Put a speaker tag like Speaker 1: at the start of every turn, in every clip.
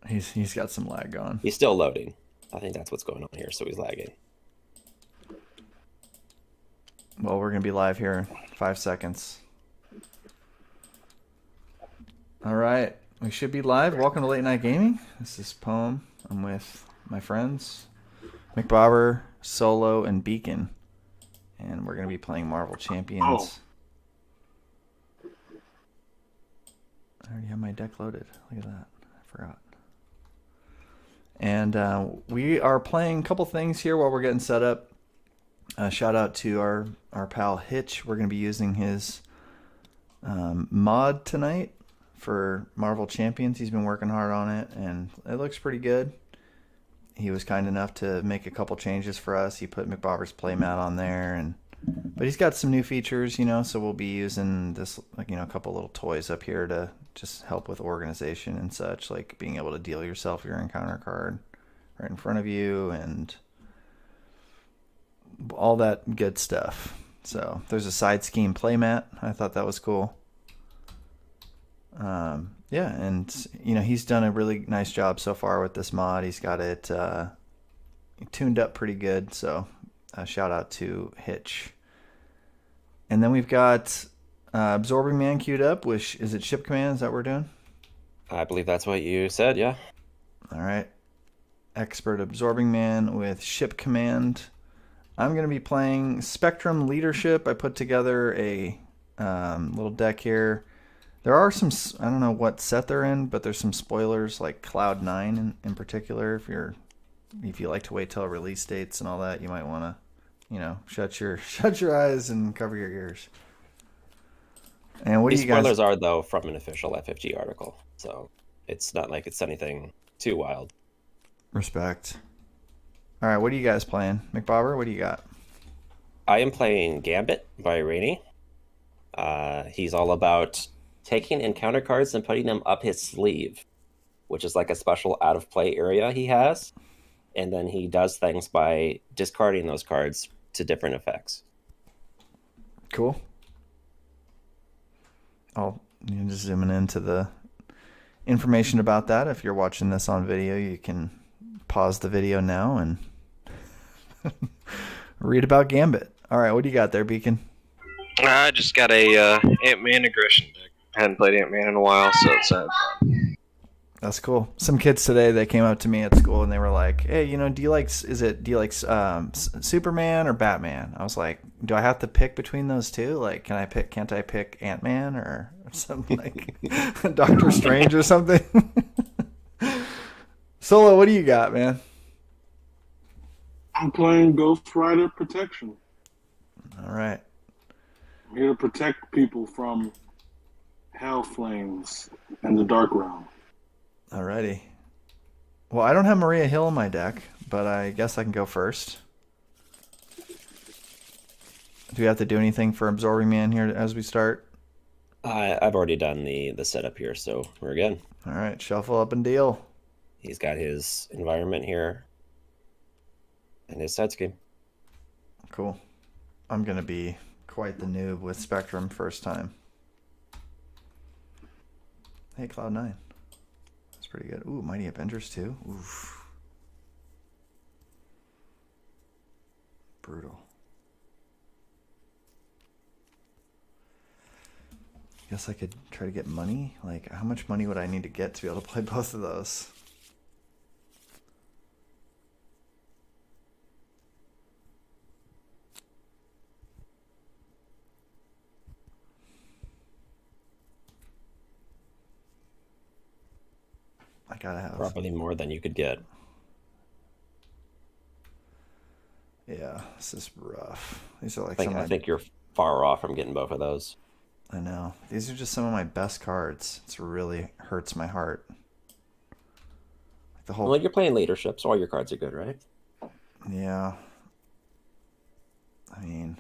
Speaker 1: He's got some lag going.
Speaker 2: He's still loading. I think that's what's going on here, so he's lagging.
Speaker 1: Well, we're gonna be live here in 5 seconds. All right, we should be live. Welcome to Late Night Gaming. This is Poem. I'm with my friends McBobber, Solo, and Beacon, and we're gonna be playing Marvel Champions. I already have my deck loaded. Look at that. I forgot. And we are playing a couple things here while we're getting set up. Shout out to our pal Hitch. We're going to be using his mod tonight for Marvel Champions. He's been working hard on it, and it looks pretty good. He was kind enough to make a couple changes for us. He put McBobber's playmat on there, but he's got some new features, so we'll be using this, a couple little toys up here to just help with organization and such, like being able to deal yourself your encounter card right in front of you and all that good stuff. So there's a side scheme playmat. I thought that was cool. Yeah, and he's done a really nice job so far with this mod. He's got it tuned up pretty good. So shout out to Hitch. And then we've got Absorbing Man queued up. Which is it? Ship Command? Is that what we're doing?
Speaker 2: I believe that's what you said. Yeah.
Speaker 1: All right. Expert Absorbing Man with Ship Command. I'm going to be playing Spectrum Leadership. I put together a little deck here. There are some, I don't know what set they're in, but there's some spoilers like Cloud 9 in particular. If you like to wait till release dates and all that, you might want to, shut your eyes and cover your ears. And what
Speaker 2: These
Speaker 1: do you guys?
Speaker 2: spoilers are though from an official FFG article, so it's not like it's anything too wild.
Speaker 1: Respect. All right, what are you guys playing? McBobber, what do you got?
Speaker 2: I am playing Gambit by Rainey. He's all about taking encounter cards and putting them up his sleeve, which is like a special out-of-play area he has. And then he does things by discarding those cards to different effects.
Speaker 1: Cool. Just zooming into the information about that. If you're watching this on video, you can pause the video now and read about Gambit. All right, what do you got there, Beacon?
Speaker 3: I just got a Ant-Man aggression deck. I hadn't played Ant-Man in a while, so it's fun.
Speaker 1: That's cool. Some kids today, they came up to me at school and they were like, "Hey, do you like Superman or Batman?" I was like, "Do I have to pick between those two? Like, can't I pick Ant-Man or something like Doctor Strange or something?" Solo, what do you got, man?
Speaker 4: I'm playing Ghost Rider Protection.
Speaker 1: All right.
Speaker 4: I'm here to protect people from hell flames and the dark realm.
Speaker 1: Alrighty. Well, I don't have Maria Hill in my deck, but I guess I can go first. Do we have to do anything for Absorbing Man here as we start?
Speaker 2: I've already done the setup here, so we're good.
Speaker 1: All right, shuffle up and deal.
Speaker 2: He's got his environment here and his side scheme.
Speaker 1: Cool. I'm going to be quite the noob with Spectrum first time. Hey, Cloud9. That's pretty good. Ooh, Mighty Avengers too. Oof. Brutal. Guess I could try to get money. Like, how much money would I need to get to be able to play both of those? I gotta have
Speaker 2: probably more than you could get.
Speaker 1: Yeah, this is rough. These are like
Speaker 2: I think you're far off from getting both of those.
Speaker 1: I know. These are just some of my best cards. It really hurts my heart. Like
Speaker 2: Well, you're playing leadership, so all your cards are good, right?
Speaker 1: Yeah. I mean,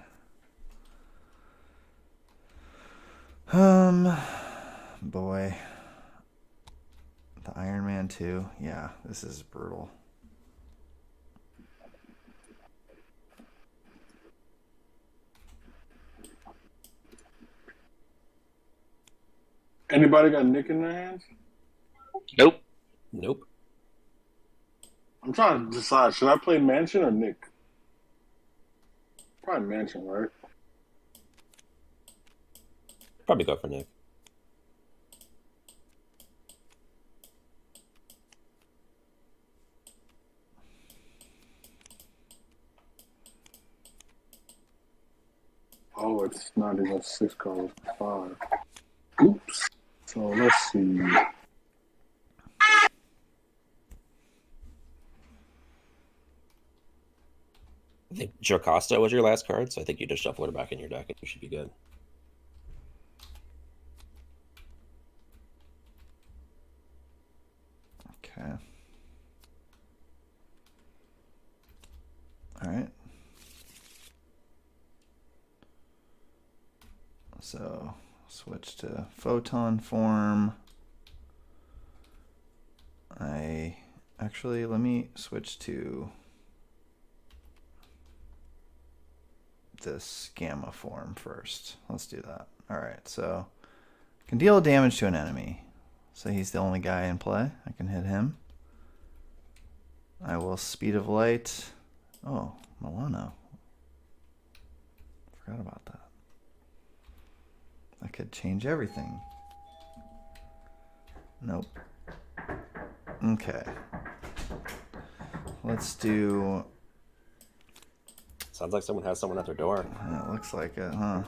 Speaker 1: boy. The Iron Man 2. Yeah, this is brutal.
Speaker 4: Anybody got Nick in their hands?
Speaker 3: Nope.
Speaker 2: Nope.
Speaker 4: I'm trying to decide, should I play Mansion or Nick? Probably Mansion, right?
Speaker 2: Probably go for Nick.
Speaker 4: Oh, it's not even 6 cards, 5. Oops. So let's see.
Speaker 2: I think Jocasta was your last card, so I think you just shuffle it back in your deck and you should be good.
Speaker 1: Okay. All right. So switch to photon form. Let me switch to this gamma form first. Let's do that. All right, so can deal damage to an enemy. So he's the only guy in play. I can hit him. I will speed of light. Oh, Milano. Forgot about that. I could change everything. Nope. Okay. Let's do...
Speaker 2: Sounds like someone has someone at their door.
Speaker 1: It looks like it, huh?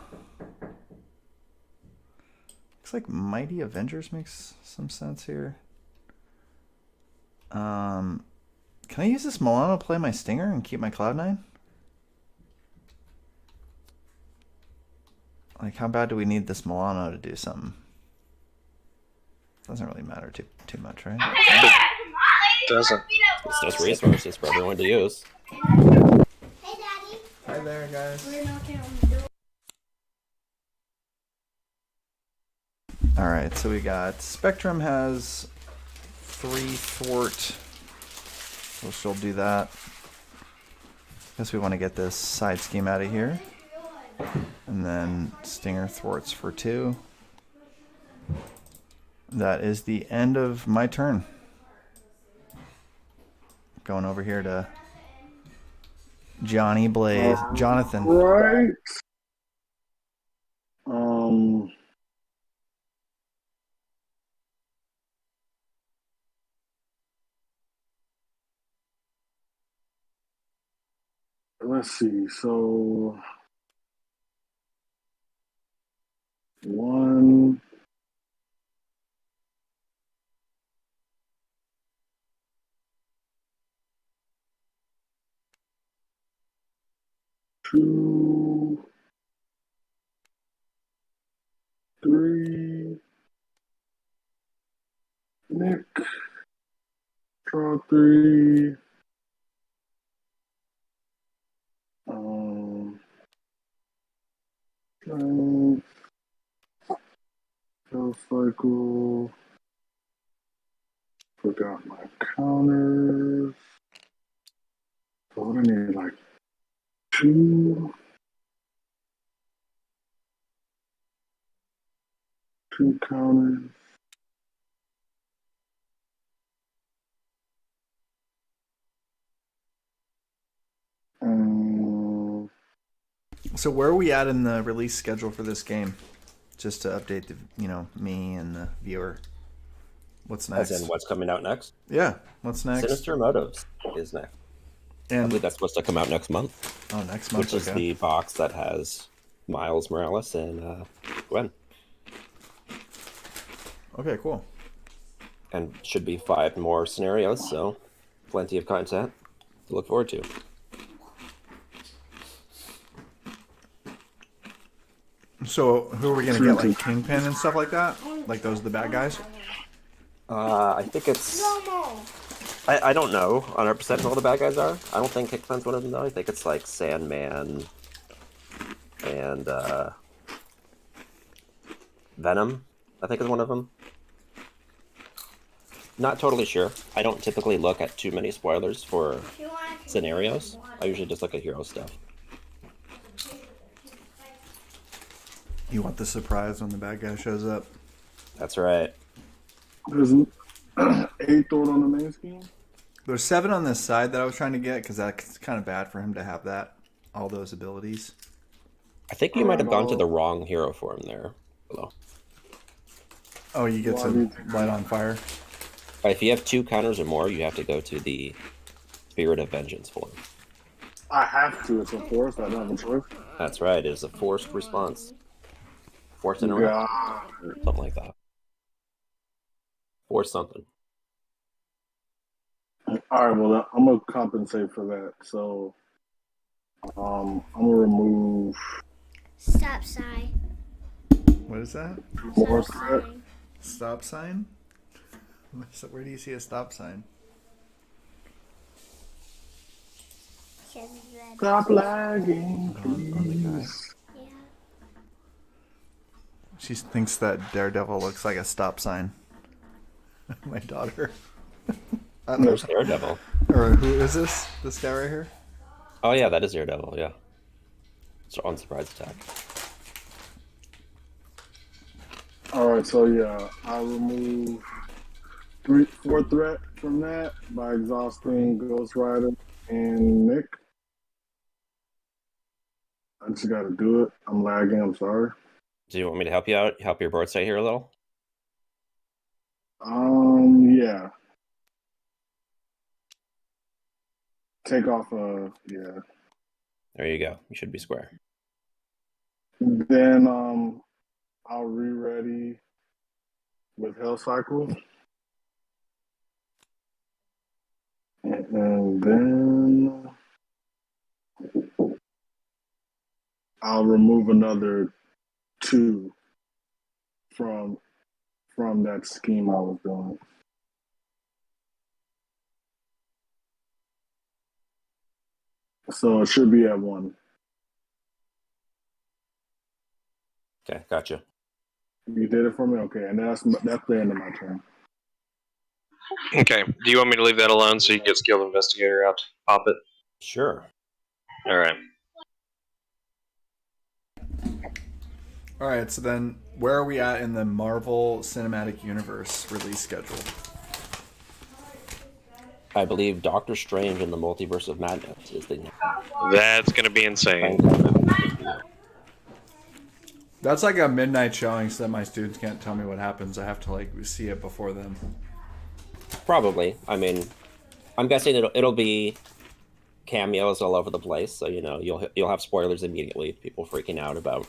Speaker 1: Looks like Mighty Avengers makes some sense here. Can I use this Milano to play my Stinger and keep my Cloud9? Like, how bad do we need this Milano to do something? Doesn't really matter too much, right?
Speaker 3: Doesn't.
Speaker 2: It's just resources for everyone to use.
Speaker 5: Hey, Daddy.
Speaker 1: Hi there, guys.
Speaker 5: We're knocking on the door.
Speaker 1: All right, so we got Spectrum has 3 thwart, so she'll do that. Guess we want to get this side scheme out of here, and then Stinger thwarts for 2. That is the end of my turn. Going over here to Jonathan.
Speaker 4: Right. Let's see. So 1, 2, 3. Nick. Draw 3. Go cycle. Forgot my counters. So what I need, like 2 counters.
Speaker 1: So where are we at in the release schedule for this game? Just to update the, me and the viewer. What's next?
Speaker 2: As in what's coming out next?
Speaker 1: Yeah, what's next?
Speaker 2: Sinister Motives is next. I
Speaker 1: And
Speaker 2: believe that's supposed to come out next month.
Speaker 1: oh, next month,
Speaker 2: Which is
Speaker 1: okay.
Speaker 2: the box that has Miles Morales and Gwen.
Speaker 1: Okay, cool.
Speaker 2: And should be 5 more scenarios, so plenty of content to look forward to.
Speaker 1: So who are we gonna get, like Kingpin and stuff like that? Like those are the bad guys?
Speaker 2: I think it's... I don't know 100% who all the bad guys are. I don't think Hickman's one of them, though. I think it's like Sandman and Venom, I think is one of them. Not totally sure. I don't typically look at too many spoilers for scenarios. I usually just look at hero stuff.
Speaker 1: You want the surprise when the bad guy shows up?
Speaker 2: That's right.
Speaker 4: There's 8 thought on the main scheme.
Speaker 1: There's 7 on this side that I was trying to get because that's kind of bad for him to have that, all those abilities.
Speaker 2: I think you might have gone to the wrong hero form there. Hello.
Speaker 1: Oh, you get some light on fire.
Speaker 2: If you have 2 counters or more, you have to go to the Spirit of Vengeance form.
Speaker 4: I have to. It's a force. I don't have a choice.
Speaker 2: That's right. It is a forced response. Forced interaction.
Speaker 4: Yeah.
Speaker 2: Something like that. Force something.
Speaker 4: All right. Well, I'm gonna compensate for that. So, I'm gonna remove
Speaker 5: Stop sign.
Speaker 1: What is that?
Speaker 4: more
Speaker 5: Stop
Speaker 4: threat.
Speaker 5: sign.
Speaker 1: Stop sign? Where do you see a stop sign?
Speaker 5: Says red.
Speaker 4: Stop lagging,
Speaker 1: On the guy.
Speaker 4: please.
Speaker 5: Yeah.
Speaker 1: She thinks that Daredevil looks like a stop sign. My daughter. I don't know.
Speaker 2: There's Daredevil.
Speaker 1: Or who is this? This guy right here?
Speaker 2: Oh yeah, that is Daredevil, yeah. It's on surprise attack.
Speaker 4: All right. So yeah, I'll remove 4 threat from that by exhausting Ghost Rider and Nick. I just got to do it. I'm lagging. I'm sorry.
Speaker 2: Do you want me to help you out? Help your board stay here a little?
Speaker 4: Yeah. Take off. Yeah.
Speaker 2: There you go. You should be square.
Speaker 4: Then I'll re-ready with Hell Cycle, and then I'll remove another 2 from that scheme I was doing. So it should be at 1.
Speaker 2: Okay, gotcha.
Speaker 4: You did it for me? Okay, and that's the end of my turn.
Speaker 3: Okay. Do you want me to leave that alone so you can get Skilled Investigator out to pop it?
Speaker 2: Sure.
Speaker 3: All right.
Speaker 1: Alright, so then where are we at in the Marvel Cinematic Universe release schedule?
Speaker 2: I believe Doctor Strange in the Multiverse of Madness is the
Speaker 3: That's gonna be insane.
Speaker 1: That's like a midnight showing so that my students can't tell me what happens. I have to like see it before them.
Speaker 2: Probably. I mean, I'm guessing it'll be cameos all over the place, so you know you'll have spoilers immediately. People freaking out about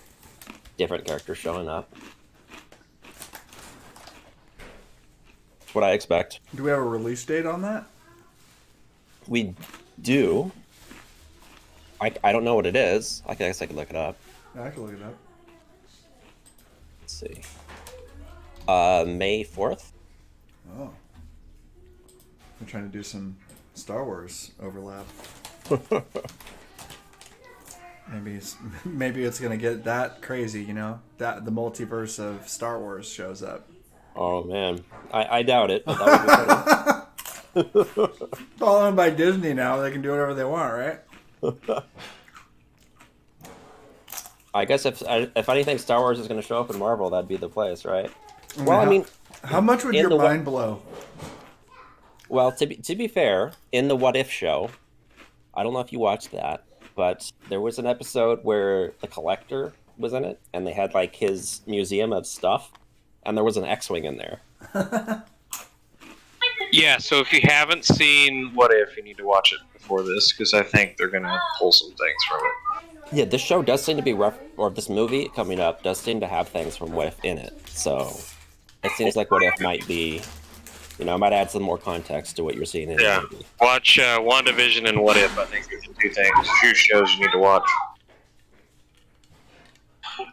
Speaker 2: different characters showing up. What I expect.
Speaker 1: Do we have a release date on that?
Speaker 2: We do. I don't know what it is. I guess I could look it up.
Speaker 1: Yeah, I can look it up.
Speaker 2: Let's see. May 4th.
Speaker 1: Oh. I'm trying to do some Star Wars overlap. Maybe it's gonna get that crazy, you know? That the multiverse of Star Wars shows up.
Speaker 2: Oh man, I doubt it. But that would be funny.
Speaker 1: It's all owned by Disney now. They can do whatever they want, right?
Speaker 2: I guess if anything, Star Wars is going to show up in Marvel, that'd be the place, right? Well, I mean,
Speaker 1: how much would your mind blow?
Speaker 2: Well, to be fair, in the What If show, I don't know if you watched that, but there was an episode where the Collector was in it, and they had like his museum of stuff, and there was an X-wing in there.
Speaker 3: Yeah, so if you haven't seen What If, you need to watch it before this, because I think they're going to pull some things from it.
Speaker 2: Yeah, this show does seem to be or this movie coming up does seem to have things from What If in it. So it seems like What If might be, you know, might add some more context to what you're seeing in the movie.
Speaker 3: Watch WandaVision and What If. I think are the 2 things, 2 shows you need to watch.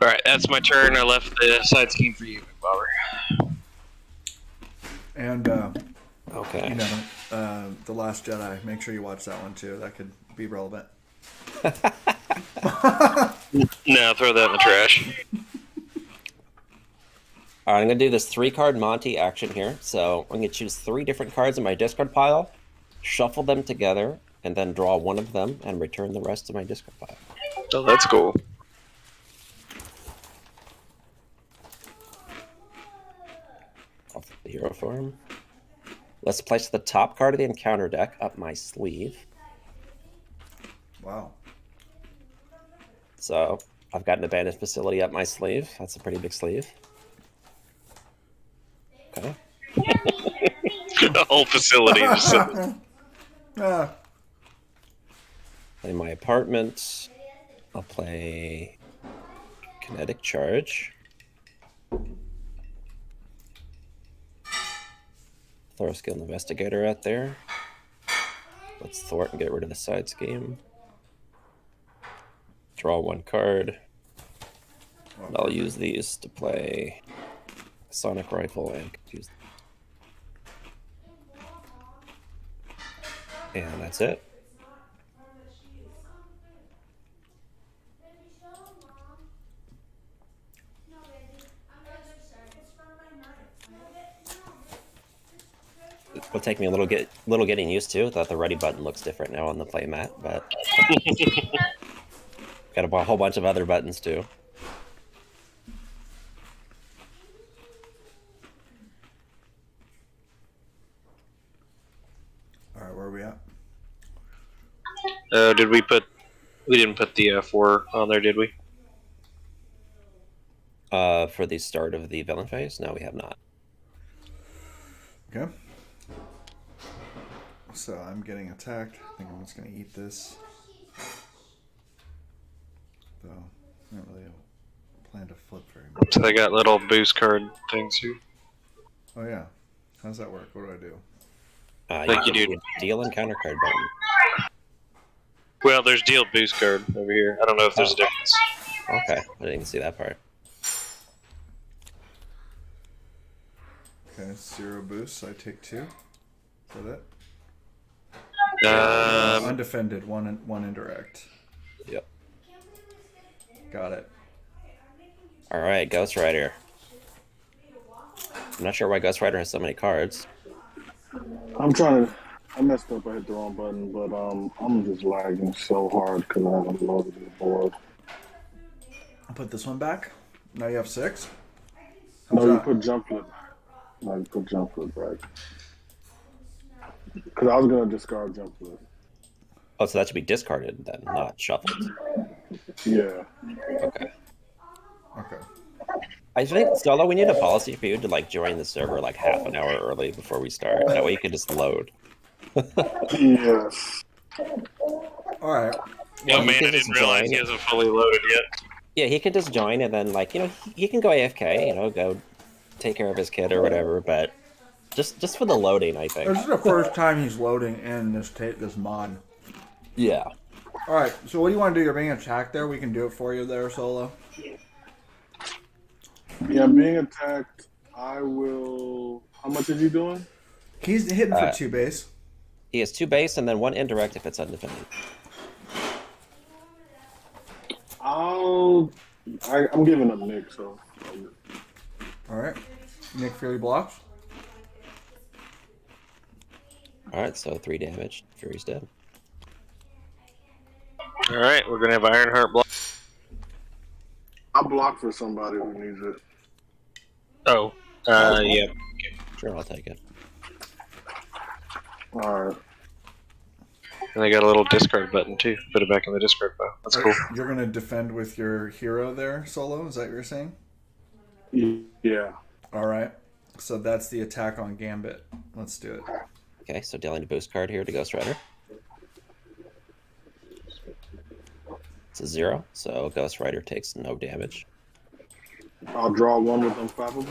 Speaker 3: Alright, that's my turn. I left the side scheme for you, Bobber.
Speaker 1: And
Speaker 2: Okay.
Speaker 1: you know, The Last Jedi. Make sure you watch that one too. That could be relevant.
Speaker 3: No, throw that in the trash.
Speaker 2: All right, I'm going to do this 3-card Monty action here. So I'm going to choose 3 different cards in my discard pile, shuffle them together, and then draw one of them and return the rest to my discard pile.
Speaker 3: Oh, that's cool.
Speaker 2: Off the hero form. Let's place the top card of the encounter deck up my sleeve.
Speaker 1: Wow.
Speaker 2: So I've got an abandoned facility up my sleeve. That's a pretty big sleeve. Okay.
Speaker 3: The whole facility. Just
Speaker 1: Ah,
Speaker 2: Play my apartment. I'll play Kinetic Charge. Throw a Skilled Investigator out there. Let's thwart and get rid of the side scheme. Draw one card. And I'll use these to play Sonic Rifle and use. And that's it. It'll take me a little getting used to. That the ready button looks different now on the playmat, but got a whole bunch of other buttons too.
Speaker 1: all right, where are we at?
Speaker 3: did we put? We didn't put the 4 on there, did we?
Speaker 2: For the start of the villain phase, no, we have not.
Speaker 1: Okay. So I'm getting attacked. I think I'm just gonna eat this. Though I don't really plan to flip very much.
Speaker 3: So they got little boost card things here.
Speaker 1: Oh yeah. How does that work? What do I do?
Speaker 3: Thank you,
Speaker 2: can
Speaker 3: dude.
Speaker 2: Deal and counter card button.
Speaker 3: Well, there's deal boost card over here. I don't know if there's a difference.
Speaker 2: Okay, I didn't even see that part.
Speaker 1: Okay, 0 boosts. I take 2. Is that it? Undefended, one indirect.
Speaker 2: Yep.
Speaker 1: Got it.
Speaker 2: All right, Ghost Rider. I'm not sure why Ghost Rider has so many cards.
Speaker 4: I messed up. I hit the wrong button, but I'm just lagging so hard because I haven't loaded the board.
Speaker 1: I'll put this one back. Now you have 6.
Speaker 4: No,
Speaker 1: How's
Speaker 4: you
Speaker 1: that?
Speaker 4: put jump flip. No, you put jump flip back. Because I was gonna discard jump flip.
Speaker 2: Oh, so that should be discarded then, not shuffled.
Speaker 4: Yeah.
Speaker 2: Okay.
Speaker 1: Okay.
Speaker 2: I think, Solo, we need a policy for you to like join the server like half an hour early before we start. That way you can just load.
Speaker 4: Yes.
Speaker 1: All right.
Speaker 3: Young
Speaker 2: you
Speaker 3: man,
Speaker 2: can
Speaker 3: I didn't
Speaker 2: just
Speaker 3: realize
Speaker 2: join.
Speaker 3: he hasn't fully loaded yet.
Speaker 2: Yeah, he can just join and then like, he can go AFK, go take care of his kid or whatever, but just for the loading, I think.
Speaker 1: This is the first time he's loading in this mod.
Speaker 2: Yeah.
Speaker 1: All right. So what do you want to do? You're being attacked there. We can do it for you there, Solo.
Speaker 4: Yeah, being attacked, I will... How much is he doing?
Speaker 1: He's hitting for 2 base.
Speaker 2: He has 2 base and then 1 indirect if it's undefended.
Speaker 4: I'm giving up Nick, so...
Speaker 1: All right. Nick Fury blocks.
Speaker 2: Alright, so 3 damage. Fury's dead.
Speaker 3: Alright, we're gonna have Ironheart block.
Speaker 4: I'll block for somebody who needs it.
Speaker 3: Oh, yeah.
Speaker 2: Sure, I'll take it.
Speaker 4: Alright.
Speaker 3: And they got a little discard button too. Put it back in the discard pile. That's cool.
Speaker 1: You're going to defend with your hero there, Solo? Is that what you're saying?
Speaker 4: Yeah.
Speaker 1: All right. So that's the attack on Gambit. Let's do it.
Speaker 2: Okay, so dealing a boost card here to Ghost Rider. It's a 0, so Ghost Rider takes no damage.
Speaker 4: I'll draw one with Unflappable.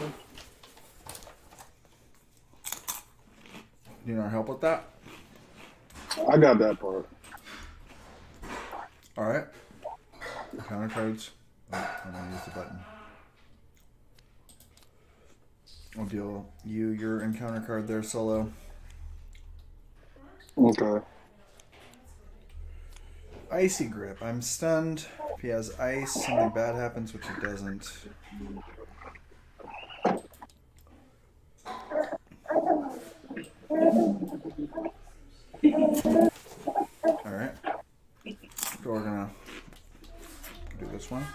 Speaker 1: You need our help with that?
Speaker 4: I got that part.
Speaker 1: All right. Counter cards. Oh, I'm going to use the button. I'll deal you your encounter card there, Solo.
Speaker 4: Okay.
Speaker 1: Icy Grip. I'm stunned. If he has ice, something bad happens, which he doesn't. Alright. So we're gonna do this one.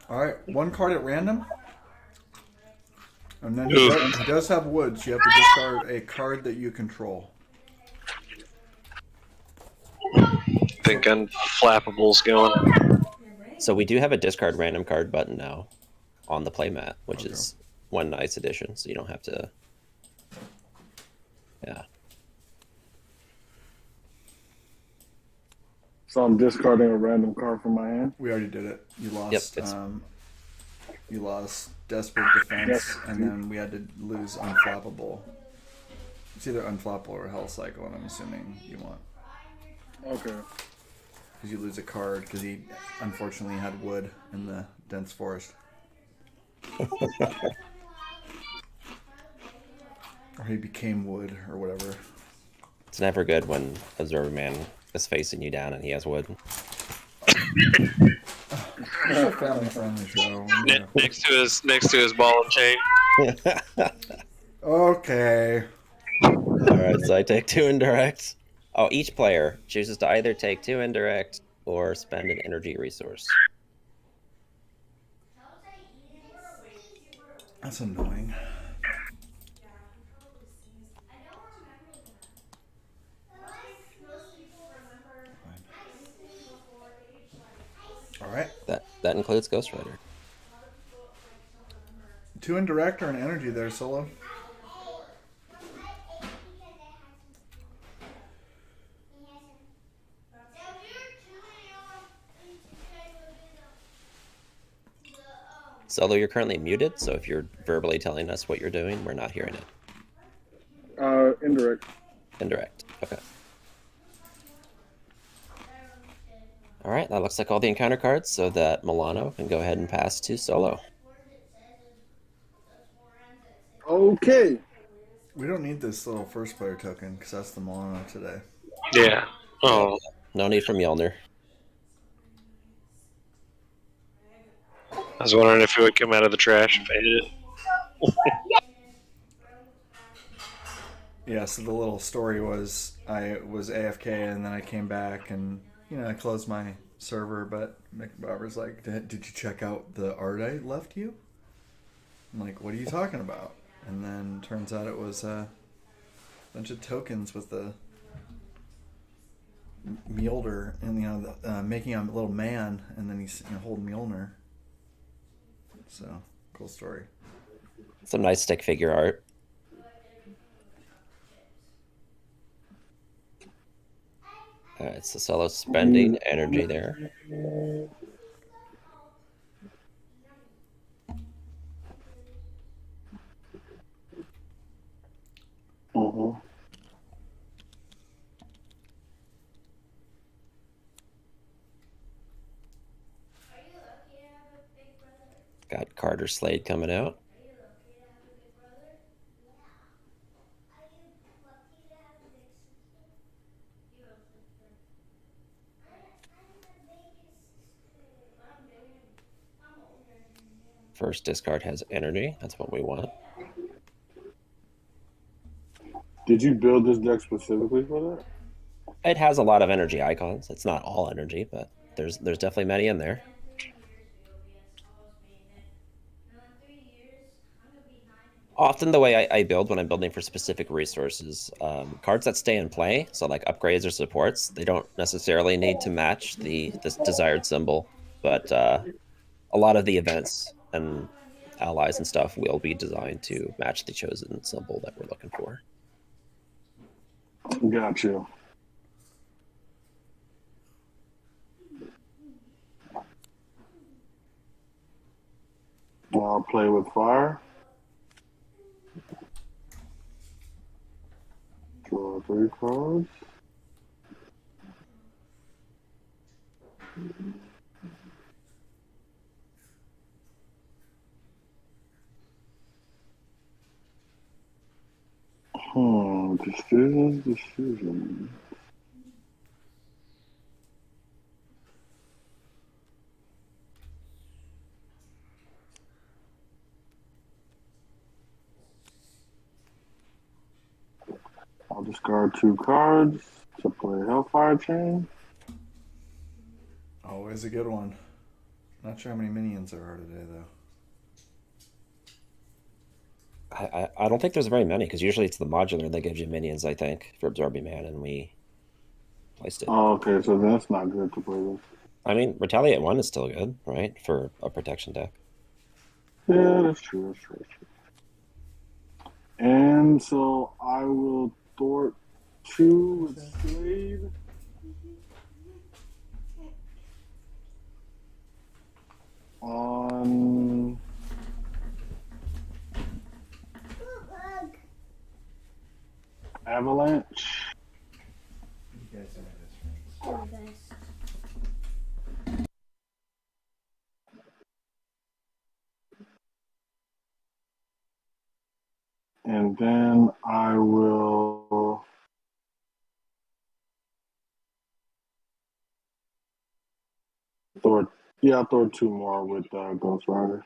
Speaker 1: Alright, 1 card at random. And then
Speaker 3: Ooh.
Speaker 1: he does have woods. You have to discard a card that you control.
Speaker 3: Think Unflappable's going.
Speaker 2: So we do have a discard random card button now on the playmat, which
Speaker 1: Okay.
Speaker 2: is one nice addition. So you don't have to. Yeah.
Speaker 4: So I'm discarding a random card from my hand.
Speaker 1: We already did it. You lost.
Speaker 2: it's-
Speaker 1: You lost Desperate Defense, and then we had to lose Unflappable. It's either Unflappable or Hell Cycle, and I'm assuming you want.
Speaker 4: Okay.
Speaker 1: Because you lose a card, because he unfortunately had wood in the dense forest. Or he became wood, or whatever.
Speaker 2: It's never good when Observer Man is facing you down and he has wood.
Speaker 1: It's a family-friendly show. Yeah.
Speaker 3: Next to his ball and chain.
Speaker 1: Okay.
Speaker 2: Alright, so I take 2 indirect. Oh, each player chooses to either take 2 indirect or spend an energy resource.
Speaker 1: That's annoying. Alright.
Speaker 2: That includes Ghost Rider.
Speaker 1: 2 indirect or an energy there, Solo.
Speaker 2: Solo, you're currently muted, so if you're verbally telling us what you're doing, we're not hearing it.
Speaker 4: Indirect.
Speaker 2: Indirect. Okay. Alright, that looks like all the encounter cards, so that Milano can go ahead and pass to Solo.
Speaker 4: Okay.
Speaker 1: We don't need this little first player token, because that's the Milano today.
Speaker 3: Yeah. Oh,
Speaker 2: No need for Mjolnir.
Speaker 3: I was wondering if it would come out of the trash if I hit it.
Speaker 1: Yeah, so the little story was I was AFK and then I came back and, I closed my server, but McBobber's like, did you check out the art I left you? I'm like, what are you talking about? And then turns out it was a bunch of tokens with the Mjolnir and, making a little man, and then he's holding Mjolnir. So, cool story.
Speaker 2: Some nice stick figure art. Alright, so Solo's spending energy there.
Speaker 4: Mm-hmm.
Speaker 2: Got Carter Slade coming out. First discard has energy. That's what we want.
Speaker 4: Did you build this deck specifically for that?
Speaker 2: It has a lot of energy icons. It's not all energy, but there's definitely many in there. Often the way I build when I'm building for specific resources, cards that stay in play, so like upgrades or supports, they don't necessarily need to match this desired symbol, but a lot of the events and allies and stuff will be designed to match the chosen symbol that we're looking for.
Speaker 4: Gotcha. I'll play with fire. Draw 3 cards. Decision. I'll discard 2 cards to play Hellfire Chain.
Speaker 1: Always a good one. Not sure how many minions there are today, though.
Speaker 2: I don't think there's very many because usually it's the modular that gives you minions. I think for absorbing man, and we placed it.
Speaker 4: Oh, okay, so that's not good to play with.
Speaker 2: I mean, Retaliate 1 is still good, right? For a protection deck.
Speaker 4: Yeah, that's true. That's true. That's true. And so I will thwart 2 with Slade. On Avalanche.
Speaker 1: You guys are my best friends.
Speaker 5: Oh, guys.
Speaker 4: And then I will thwart. Yeah, I'll throw 2 more with Ghost Rider.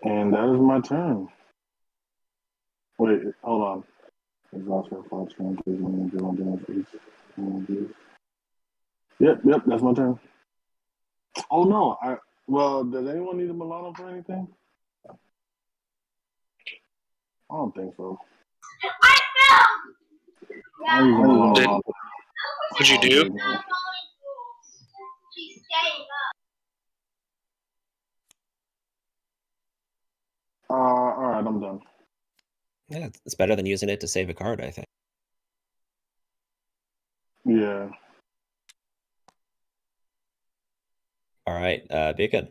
Speaker 4: And that is my turn. Wait, hold on. Exhaust for 5 strength, 1 damage each. Yep, that's my turn. Oh no, well, does anyone need a Milano for anything? I don't think so. I use a Milano.
Speaker 3: What'd you do?
Speaker 4: Alright, I'm done.
Speaker 2: Yeah, it's better than using it to save a card, I think.
Speaker 4: Yeah.
Speaker 2: All right, Beacon.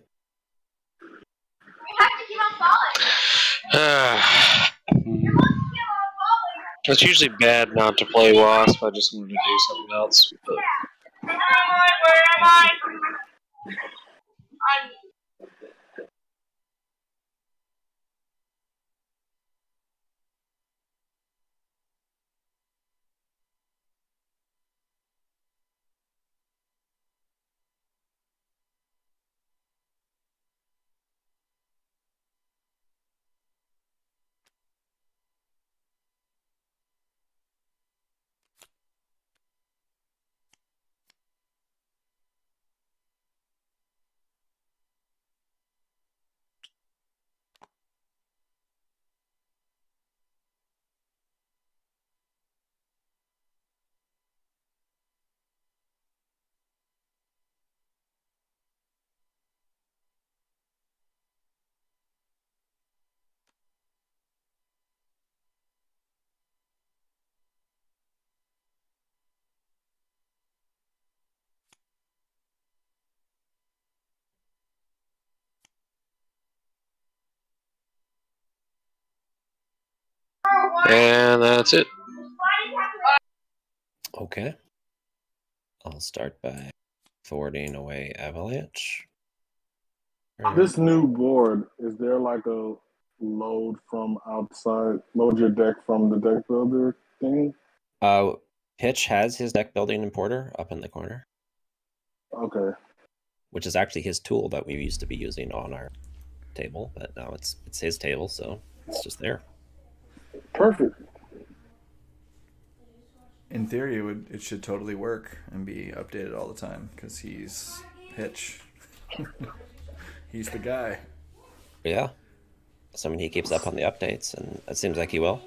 Speaker 3: It's usually bad not to play Wasp. I just wanted to do something else. But...
Speaker 6: Where am I?
Speaker 3: And that's it.
Speaker 2: Okay. I'll start by thwarting away Avalanche.
Speaker 4: This new board, is there like a load from outside, load your deck from the deck builder thing?
Speaker 2: Pitch has his deck building importer up in the corner,
Speaker 4: Okay.
Speaker 2: which is actually his tool that we used to be using on our table, but now it's his table, so it's just there.
Speaker 4: Perfect.
Speaker 1: In theory, it should totally work and be updated all the time because he's Hitch. He's the guy.
Speaker 2: Yeah. Assuming he keeps up on the updates, and it seems like he will.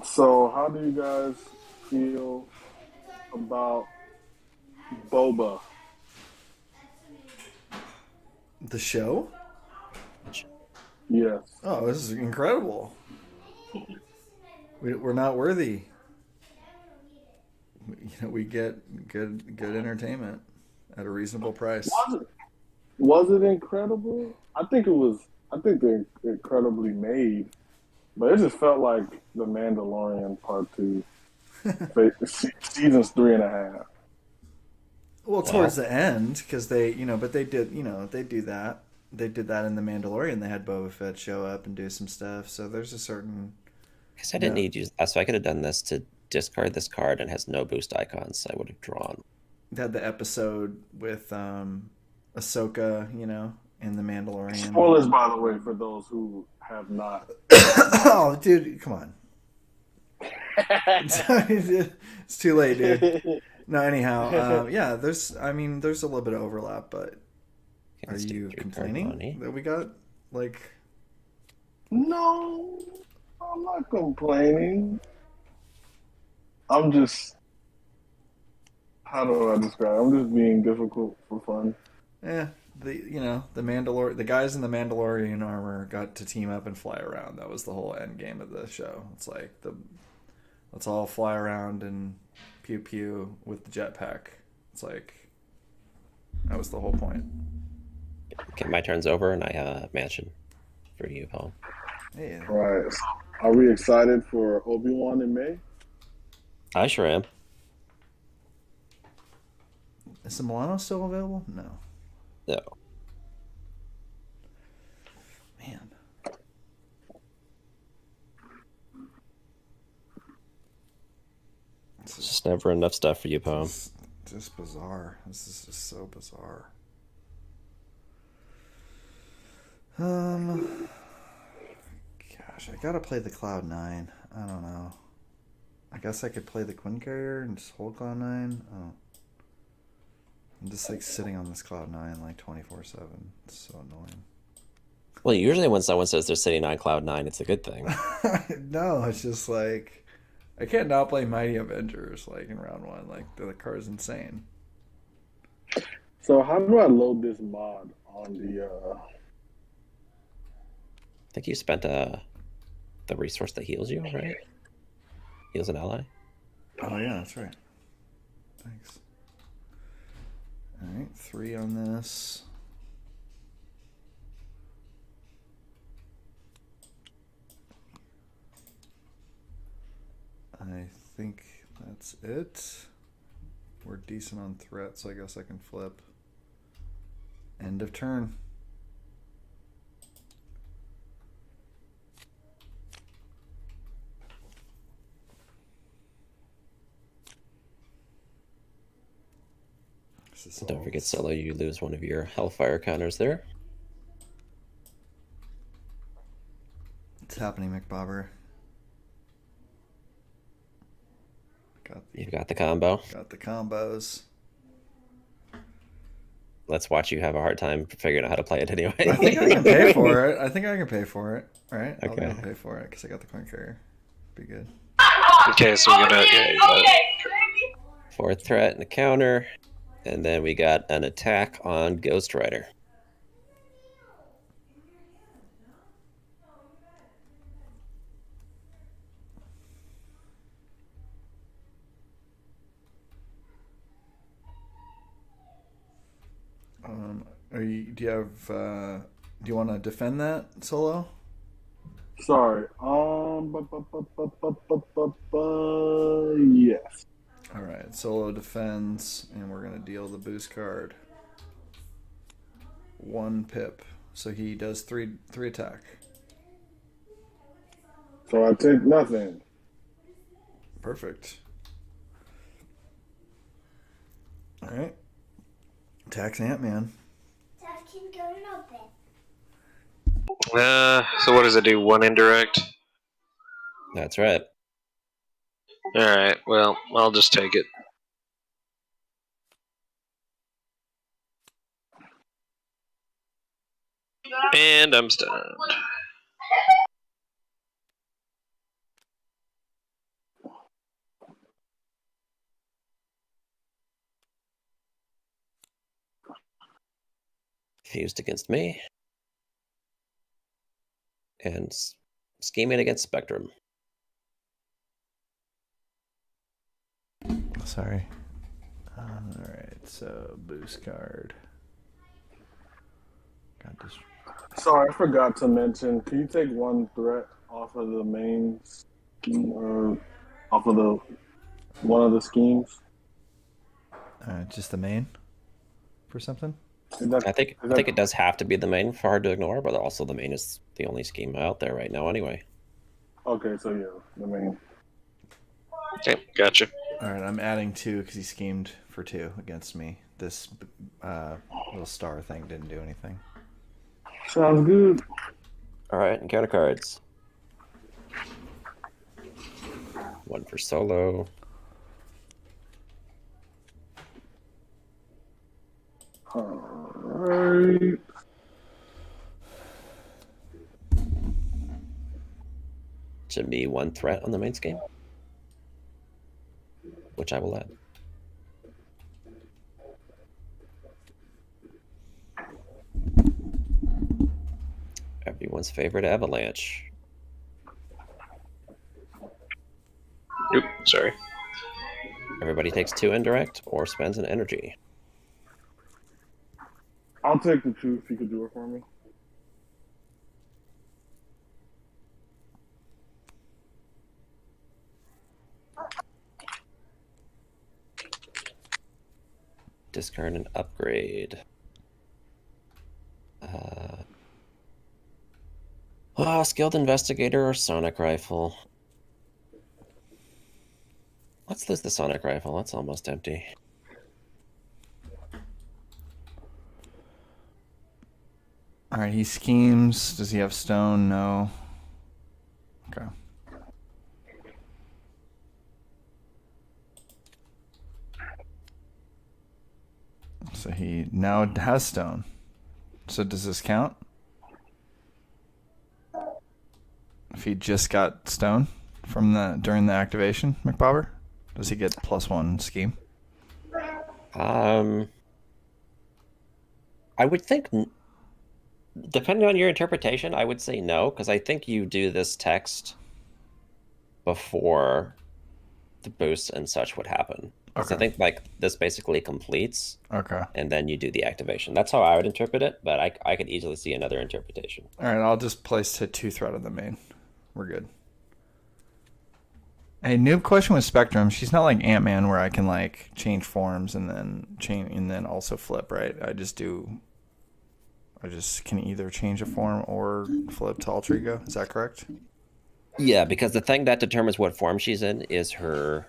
Speaker 4: So, how do you guys feel about Boba?
Speaker 1: The show?
Speaker 4: Yes.
Speaker 1: Oh, this is incredible. We're not worthy. We get good entertainment at a reasonable price.
Speaker 4: Was it incredible? I think they're incredibly made, but it just felt like The Mandalorian Part 2, seasons 3.5.
Speaker 1: Well, towards the end, because but they did that. They did that in The Mandalorian. They had Boba Fett show up and do some stuff. So there's a certain.
Speaker 2: I guess I didn't need you, so I could have done this to discard this card and has no boost icons. I would have drawn.
Speaker 1: They had the episode with Ahsoka, in The Mandalorian.
Speaker 4: Spoilers, by the way, for those who have not.
Speaker 1: Oh, dude, come on. It's too late, dude. No, anyhow, yeah, there's a little bit of overlap, but Are
Speaker 2: Let's do
Speaker 1: you
Speaker 2: 3 card
Speaker 1: complaining
Speaker 2: money.
Speaker 1: that we got like?
Speaker 4: No, I'm not complaining. I'm just, how do I describe it? I'm just being difficult for fun.
Speaker 1: The guys in the Mandalorian armor got to team up and fly around. That was the whole end game of the show. It's like let's all fly around and pew pew with the jetpack. It's like that was the whole point.
Speaker 2: Okay, my turn's over, and I have a mansion for you, Paul.
Speaker 1: Hey,
Speaker 4: All right. So are we excited for Obi-Wan in May?
Speaker 2: I sure am.
Speaker 1: is the Milano still available? No.
Speaker 2: No.
Speaker 1: Man.
Speaker 2: It's just never enough stuff for you, Paul.
Speaker 1: It's just bizarre. This is just so bizarre. Gosh, I gotta play the Cloud 9. I don't know. I guess I could play the Quinn Carrier and just hold Cloud 9. Oh. I'm just like sitting on this Cloud 9 like 24/7. It's so annoying.
Speaker 2: Well, usually when someone says they're sitting on Cloud 9, it's a good thing.
Speaker 1: No, it's just like I can't not play Mighty Avengers like in round 1. Like the card's insane.
Speaker 4: So how do I load this mod on the?
Speaker 2: I think you spent the resource that heals you, right? Heals an ally.
Speaker 1: Oh yeah, that's right. Thanks. All right, 3 on this. I think that's it. We're decent on threat, so I guess I can flip. End of turn.
Speaker 2: Don't forget, Solo, you lose one of your Hellfire counters there.
Speaker 1: It's happening, McBobber.
Speaker 2: You've got the combo.
Speaker 1: Got the combos.
Speaker 2: Let's watch you have a hard time figuring out how to play it anyway.
Speaker 1: I think I can pay for it. All right, I'll
Speaker 2: Okay.
Speaker 1: go pay for it because I got the coin carrier. Be good.
Speaker 3: Okay, so we're gonna. Yeah, you got it.
Speaker 2: 4th threat and a counter. And then we got an attack on Ghost Rider.
Speaker 1: Do you have? Do you want to defend that Solo?
Speaker 4: Sorry. Yes.
Speaker 1: All right, Solo defends, and we're gonna deal the boost card. 1 pip, so he does three attack.
Speaker 4: So I take nothing.
Speaker 1: Perfect. All right, attacks Ant-Man.
Speaker 5: Dad can go in our bed.
Speaker 3: So what does it do? 1 indirect?
Speaker 2: That's right.
Speaker 3: Alright, well, I'll just take it. And I'm stunned.
Speaker 2: Fused against me. And scheming against Spectrum.
Speaker 1: Sorry. All right, so boost card. Got this.
Speaker 4: Sorry, I forgot to mention. Can you take 1 threat off of the main scheme or off of the one of the schemes?
Speaker 1: Just the main for something.
Speaker 2: I think it does have to be the main for hard to ignore, but also the main is the only scheme out there right now anyway.
Speaker 4: Okay, so yeah, the main.
Speaker 3: Okay, gotcha.
Speaker 1: All right, I'm adding 2 because he schemed for 2 against me. This little star thing didn't do anything.
Speaker 4: Sounds good.
Speaker 2: All right, and counter cards. 1 for Solo.
Speaker 4: All Alright.
Speaker 2: To be one threat on the main scheme, which I will add. Everyone's favorite avalanche.
Speaker 3: Oop, sorry.
Speaker 2: Everybody takes 2 indirect or spends an energy.
Speaker 4: I'll take the 2 if you could do it for me.
Speaker 2: Discard and upgrade. Skilled investigator or sonic rifle. Let's lose the sonic rifle. That's almost empty.
Speaker 1: All right, he schemes. Does he have stone? No. Okay. So he now has stone. So does this count? If he just got stone from during the activation, McBobber, does he get +1 scheme?
Speaker 2: I would think, depending on your interpretation, I would say no, because I think you do this text before the boost and such would happen. Okay. So I think like this basically completes.
Speaker 1: Okay.
Speaker 2: And then you do the activation. That's how I would interpret it, but I could easily see another interpretation.
Speaker 1: All right, I'll just place to 2 threat on the main. We're good. Hey, noob question with Spectrum. She's not like Ant-Man where I can like change forms and then also flip, right? I just can either change a form or flip to alter ego. Is that correct?
Speaker 2: Yeah, because the thing that determines what form she's in is her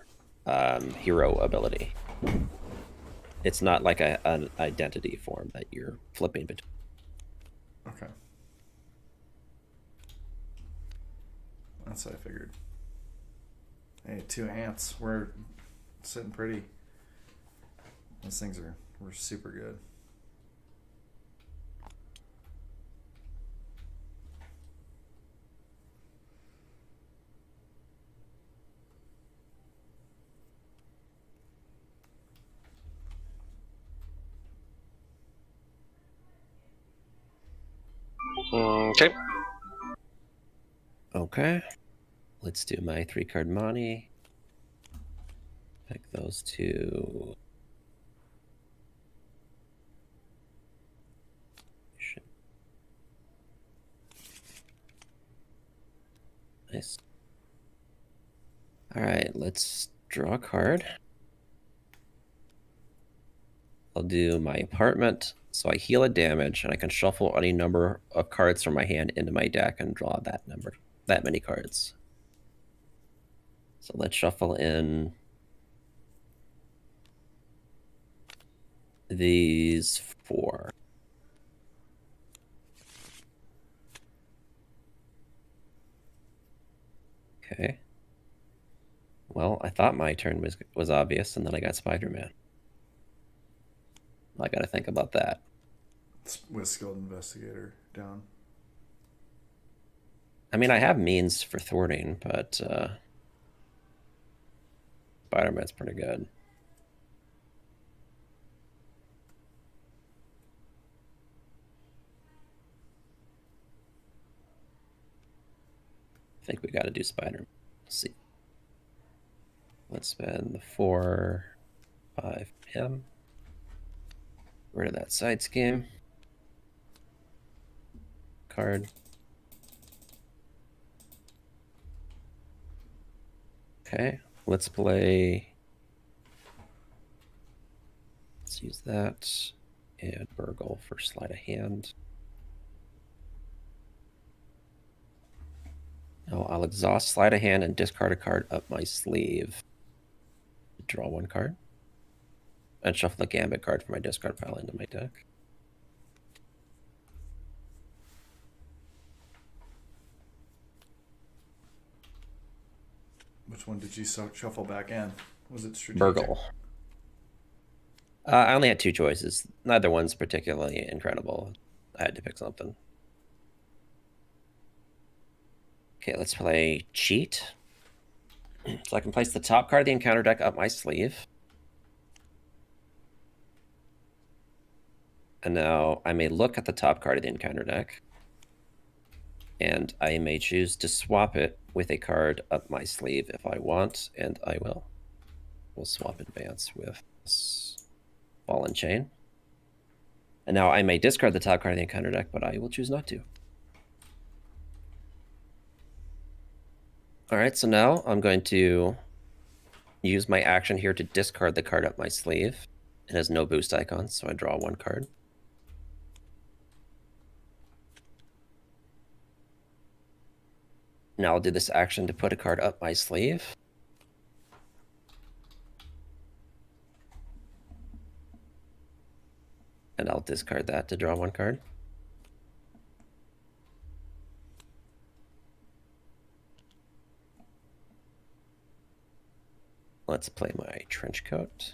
Speaker 2: hero ability. It's not like an identity form that you're flipping between.
Speaker 1: Okay. That's what I figured. Hey, 2 ants. We're sitting pretty. Those things we're super good.
Speaker 3: Okay.
Speaker 2: Okay. Let's do my 3-card money. Pick those 2. Nice. All right, let's draw a card. I'll do my apartment. So I heal a damage, and I can shuffle any number of cards from my hand into my deck and draw that many cards. So let's shuffle in these 4. Okay. Well, I thought my turn was obvious, and then I got Spider-Man. I got to think about that.
Speaker 1: With skilled investigator down.
Speaker 2: I mean, I have means for thwarting, but Spider-Man's pretty good. I think we got to do Spider-Man. Let's see. Let's spend the 4, 5 him. Rid of that side scheme. Card. Okay, let's play. Let's use that. And Burgle for sleight of hand. No, I'll exhaust sleight of hand and discard a card up my sleeve. Draw 1 card. And shuffle the Gambit card from my discard pile into my deck.
Speaker 1: Which one did you shuffle back in? Was it strategic?
Speaker 2: Burgle. I only had two choices. Neither one's particularly incredible. I had to pick something. Okay, let's play Cheat. So I can place the top card of the encounter deck up my sleeve. And now I may look at the top card of the encounter deck. And I may choose to swap it with a card up my sleeve if I want, and I will. We'll swap Advance with Ball and Chain. And now I may discard the top card of the encounter deck, but I will choose not to. All right, so now I'm going to use my action here to discard the card up my sleeve. It has no boost icons, so I draw one card. Now I'll do this action to put a card up my sleeve. And I'll discard that to draw one card. Let's play my trench coat.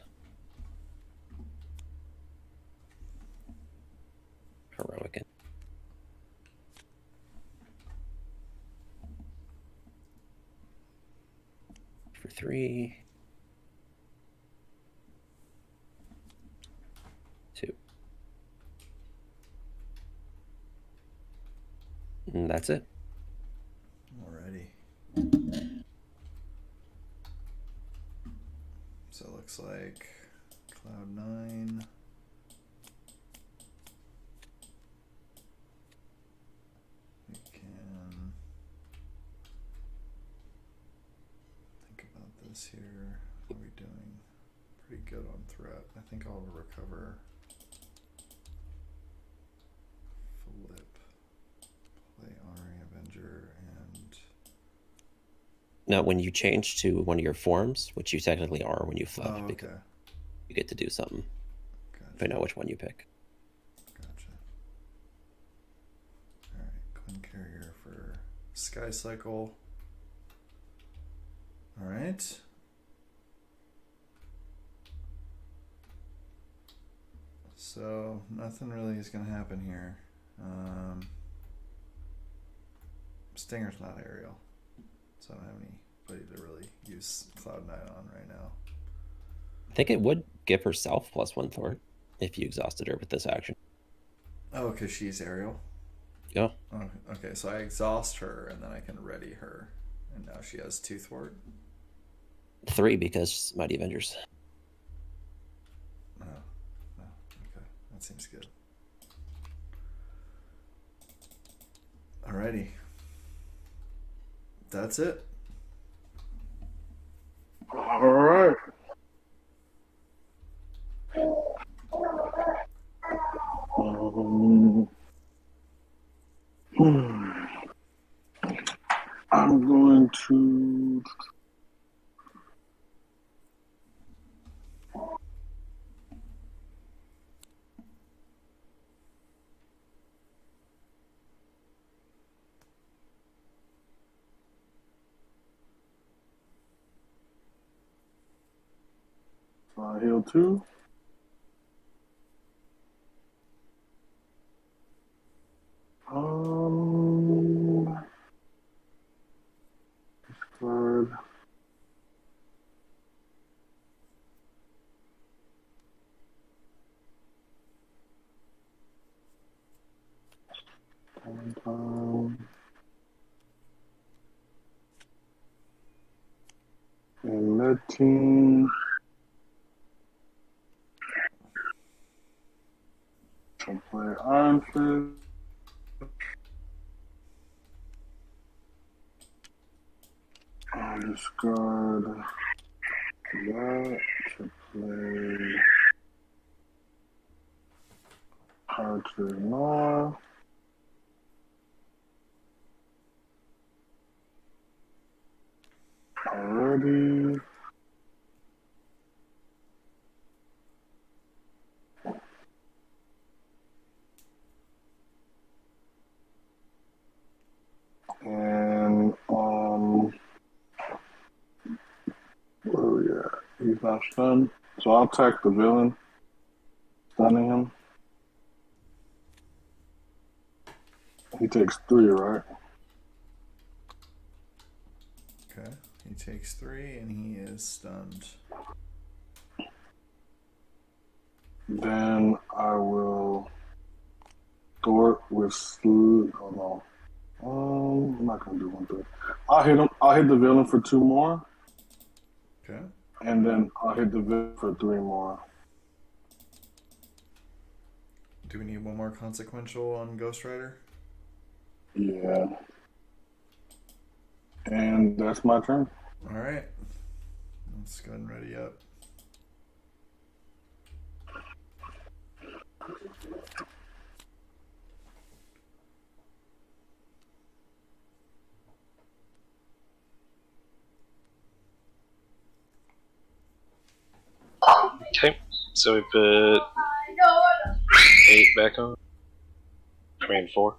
Speaker 2: Heroic. For 3. 2. And that's it.
Speaker 1: Alrighty. So it looks like Cloud9. We can think about this here. How are we doing? Pretty good on threat. I think I'll recover. Flip. Play Ari Avenger and
Speaker 2: Now, when you change to one of your forms, which you technically are when you flip,
Speaker 1: oh, okay.
Speaker 2: because you get to do something.
Speaker 1: Gotcha.
Speaker 2: Depending on which one you pick.
Speaker 1: Gotcha. Alright, Quinn Carrier for Sky Cycle. Alright. So nothing really is gonna happen here. Stinger's not aerial. So I don't have anybody to really use Cloud9 on right now.
Speaker 2: I think it would give herself +1 Thor if you exhausted her with this action.
Speaker 1: Oh, because she's aerial?
Speaker 2: Yeah.
Speaker 1: Oh, okay, so I exhaust her and then I can ready her. And now she has 2 thwart.
Speaker 2: 3 because Mighty Avengers.
Speaker 1: Oh, okay. That seems good. Alrighty. That's it.
Speaker 4: All right. I'm going to heal 2. Discard. And med team. So play Iron Fist. I'll discard that to play hard to ignore. Already. And where are we at? He's not stunned. So I'll attack the villain. stunning him. He takes 3, right?
Speaker 1: Okay. He takes 3 and he is stunned.
Speaker 4: Then I will thwart with slew. Oh no. I'm not gonna do 1 3. I'll hit him. I'll hit the villain for 2 more,
Speaker 1: Okay.
Speaker 4: and then I'll hit the villain for 3 more.
Speaker 1: Do we need one more consequential on Ghost Rider?
Speaker 4: Yeah. And that's my turn.
Speaker 1: All right. Let's go ahead and ready up.
Speaker 3: Okay, so we put 8 back on. I mean 4.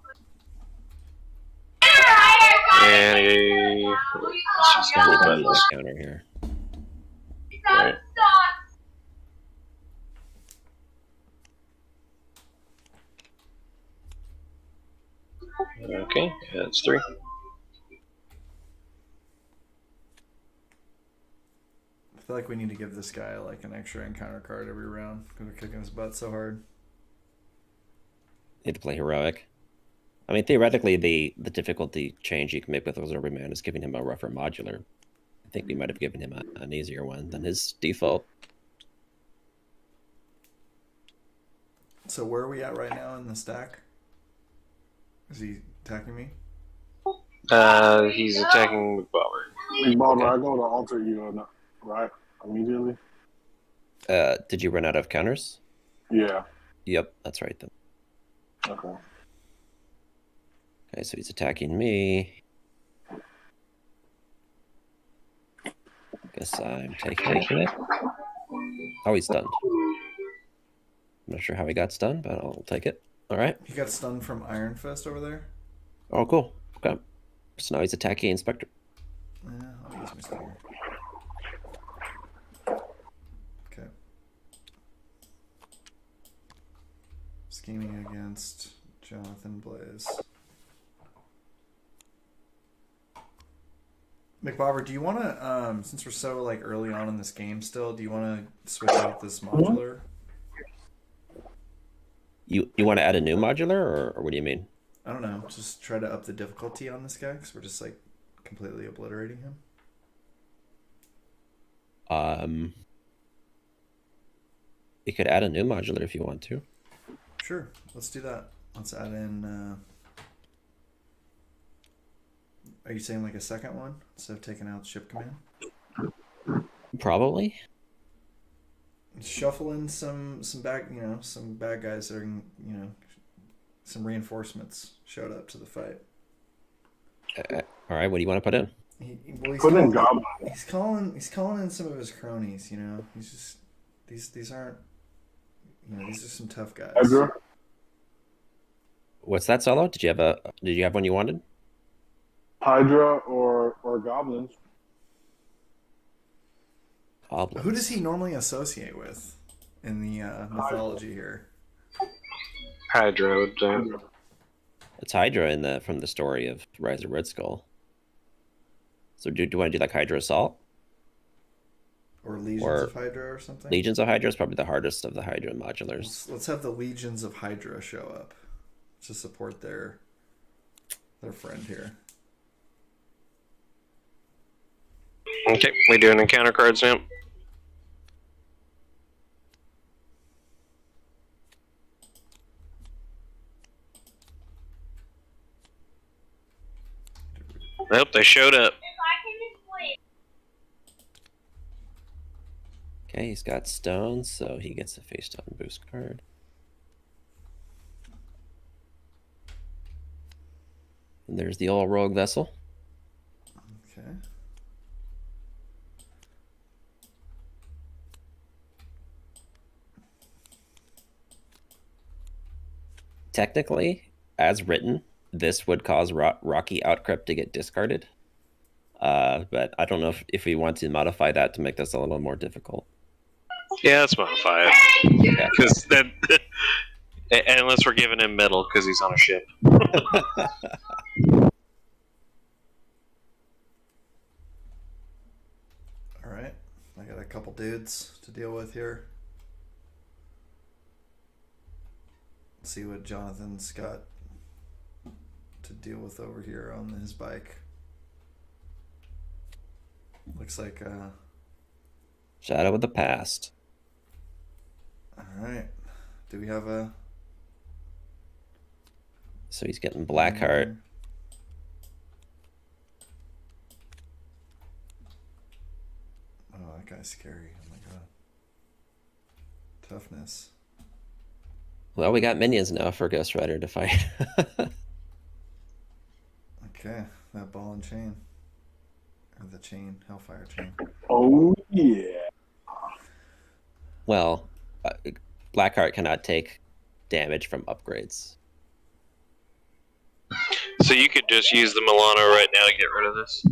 Speaker 3: And a...
Speaker 2: She's gonna be done with the counter here.
Speaker 3: Right. Okay, that's 3.
Speaker 1: I feel like we need to give this guy like an extra encounter card every round because we're kicking his butt so hard.
Speaker 2: Need to play heroic. I mean, theoretically, the difficulty change you can make with Auxiliary Man is giving him a rougher modular. I think we might have given him an easier one than his default.
Speaker 1: So where are we at right now in the stack? Is he attacking me?
Speaker 3: He's attacking McBobber.
Speaker 4: Big Barber, I go to alter you, right? Immediately?
Speaker 2: Did you run out of counters?
Speaker 4: Yeah.
Speaker 2: Yep, that's right then.
Speaker 4: Okay.
Speaker 2: Okay, so he's attacking me. Guess I'm taking it. Oh, he's stunned. I'm not sure how he got stunned, but I'll take it. All right.
Speaker 1: He got stunned from Iron Fist over there.
Speaker 2: Oh, cool. Okay. So now he's attacking Inspector.
Speaker 1: Yeah, I'll use my stinger. Okay. Scheming against Jonathan Blaze. McBobber, do you want to, since we're so like early on in this game still, do you want to switch out this modular?
Speaker 2: You want to add a new modular, or what do you mean?
Speaker 1: I don't know. Just try to up the difficulty on this guy because we're just like completely obliterating him.
Speaker 2: You could add a new modular if you want to.
Speaker 1: Sure, let's do that. Let's add in. Are you saying like a second one instead of taking out ship command?
Speaker 2: Probably.
Speaker 1: Shuffle in some bad some bad guys that are some reinforcements showed up to the fight.
Speaker 2: All right, what do you want to put in?
Speaker 4: Put in Goblin.
Speaker 1: He's calling in some of his cronies. He's just these aren't these are some tough guys.
Speaker 4: Hydra?
Speaker 2: What's that, Solo? Did you have one you wanted?
Speaker 4: Hydra or Goblins.
Speaker 2: Goblins.
Speaker 1: Who does he normally associate with in the mythology here?
Speaker 3: Hydra, I would say.
Speaker 2: It's Hydra from the story of Rise of Red Skull. So do you want to do like Hydra Assault?
Speaker 1: Or Legions of Hydra or something?
Speaker 2: Legions of Hydra is probably the hardest of the Hydra modulars.
Speaker 1: Let's have the Legions of Hydra show up to support their friend here.
Speaker 3: Okay, we doing encounter cards now. Nope, they showed up.
Speaker 2: Okay, he's got stones, so he gets a face down boost card. And there's the old rogue vessel.
Speaker 1: Okay.
Speaker 2: Technically, as written, this would cause Rocky Outcrypt to get discarded. But I don't know if we want to modify that to make this a little more difficult.
Speaker 3: Yeah, let's modify it.
Speaker 2: Yeah.
Speaker 3: Because then, unless we're giving him metal because he's on a ship.
Speaker 1: All right, I got a couple dudes to deal with here. See what Jonathan's got to deal with over here on his bike. Looks like
Speaker 2: Shadow of the Past.
Speaker 1: all right. Do we have a
Speaker 2: So he's getting Blackheart.
Speaker 1: Oh, that guy's scary. Oh my god. Toughness.
Speaker 2: Well, we got minions now for Ghost Rider to fight.
Speaker 1: Okay, that ball and chain. Or the chain, Hellfire chain.
Speaker 4: Oh yeah.
Speaker 2: Well, Blackheart cannot take damage from upgrades.
Speaker 3: So you could just use the Milano right now to get rid of this.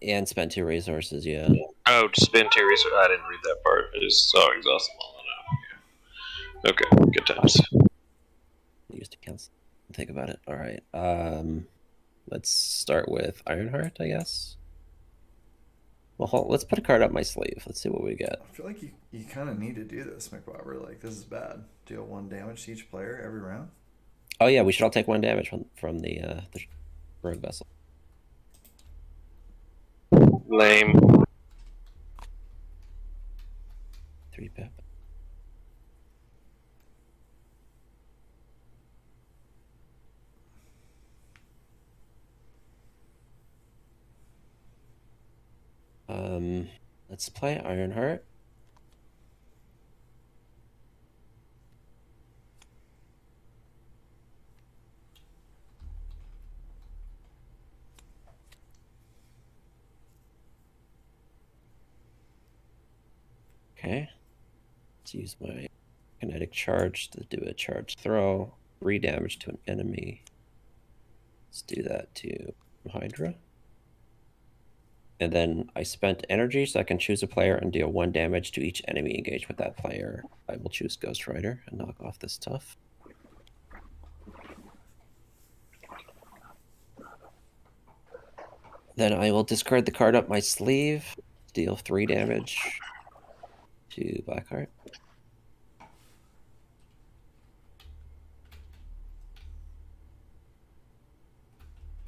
Speaker 2: And spend 2 resources, yeah.
Speaker 3: Oh, to spend 2 resources. I didn't read that part. I just saw exhaust Milano. Okay, good times.
Speaker 2: Used to cancel. Think about it. All right. Let's start with Ironheart, I guess. Well, let's put a card up my sleeve. Let's see what we get.
Speaker 1: I feel like you kind of need to do this, McBobber. Like, this is bad. Deal 1 damage to each player every round.
Speaker 2: Oh yeah, we should all take 1 damage from the rogue vessel.
Speaker 3: Lame.
Speaker 2: 3 pip. Let's play Ironheart. Okay. Let's use my kinetic charge to do a charge throw. 3 damage to an enemy. Let's do that to Hydra. And then I spent energy so I can choose a player and deal 1 damage to each enemy engaged with that player. I will choose Ghost Rider and knock off this tough. Then I will discard the card up my sleeve, deal 3 damage to Blackheart.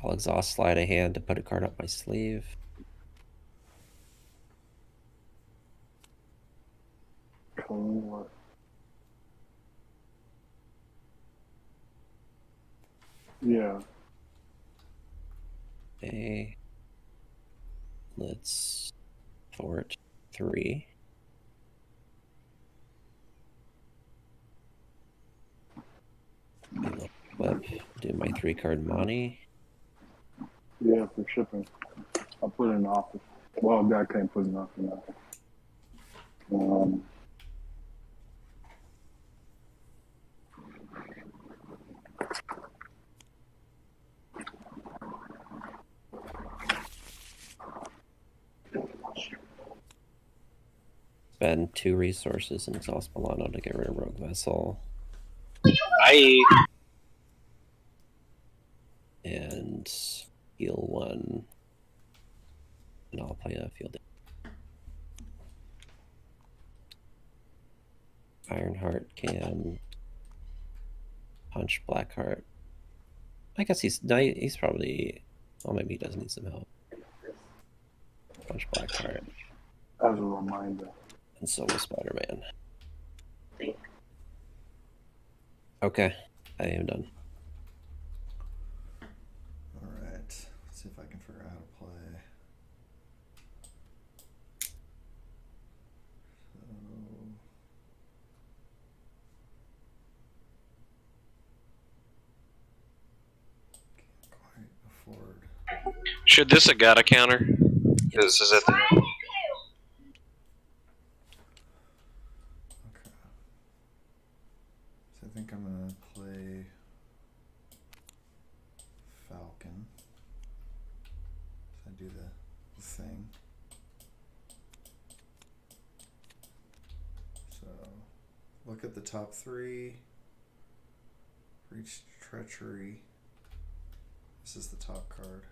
Speaker 2: I'll exhaust slide a hand to put a card up my sleeve.
Speaker 4: Cool. Yeah.
Speaker 2: Okay. Let's fort 3. Equip, do my 3-card money.
Speaker 4: Yeah, for shipping. I'll put it in the office. Well, I can't put it in the office now.
Speaker 2: Spend 2 resources and exhaust Milano to get rid of Rogue Vessel.
Speaker 3: Bye.
Speaker 2: And heal 1. And I'll play a field. Ironheart can punch Blackheart. I guess he's probably. Well, maybe he does need some help. Punch Blackheart.
Speaker 4: As a reminder.
Speaker 2: And so will Spider-Man. Okay, I am done.
Speaker 1: All right. Let's see if I can figure out how to play. Can't quite afford.
Speaker 3: Should this have got a counter? This is at the
Speaker 1: Okay. So I think I'm gonna play Falcon. So I do the top 3. Reach treachery. This is the top card.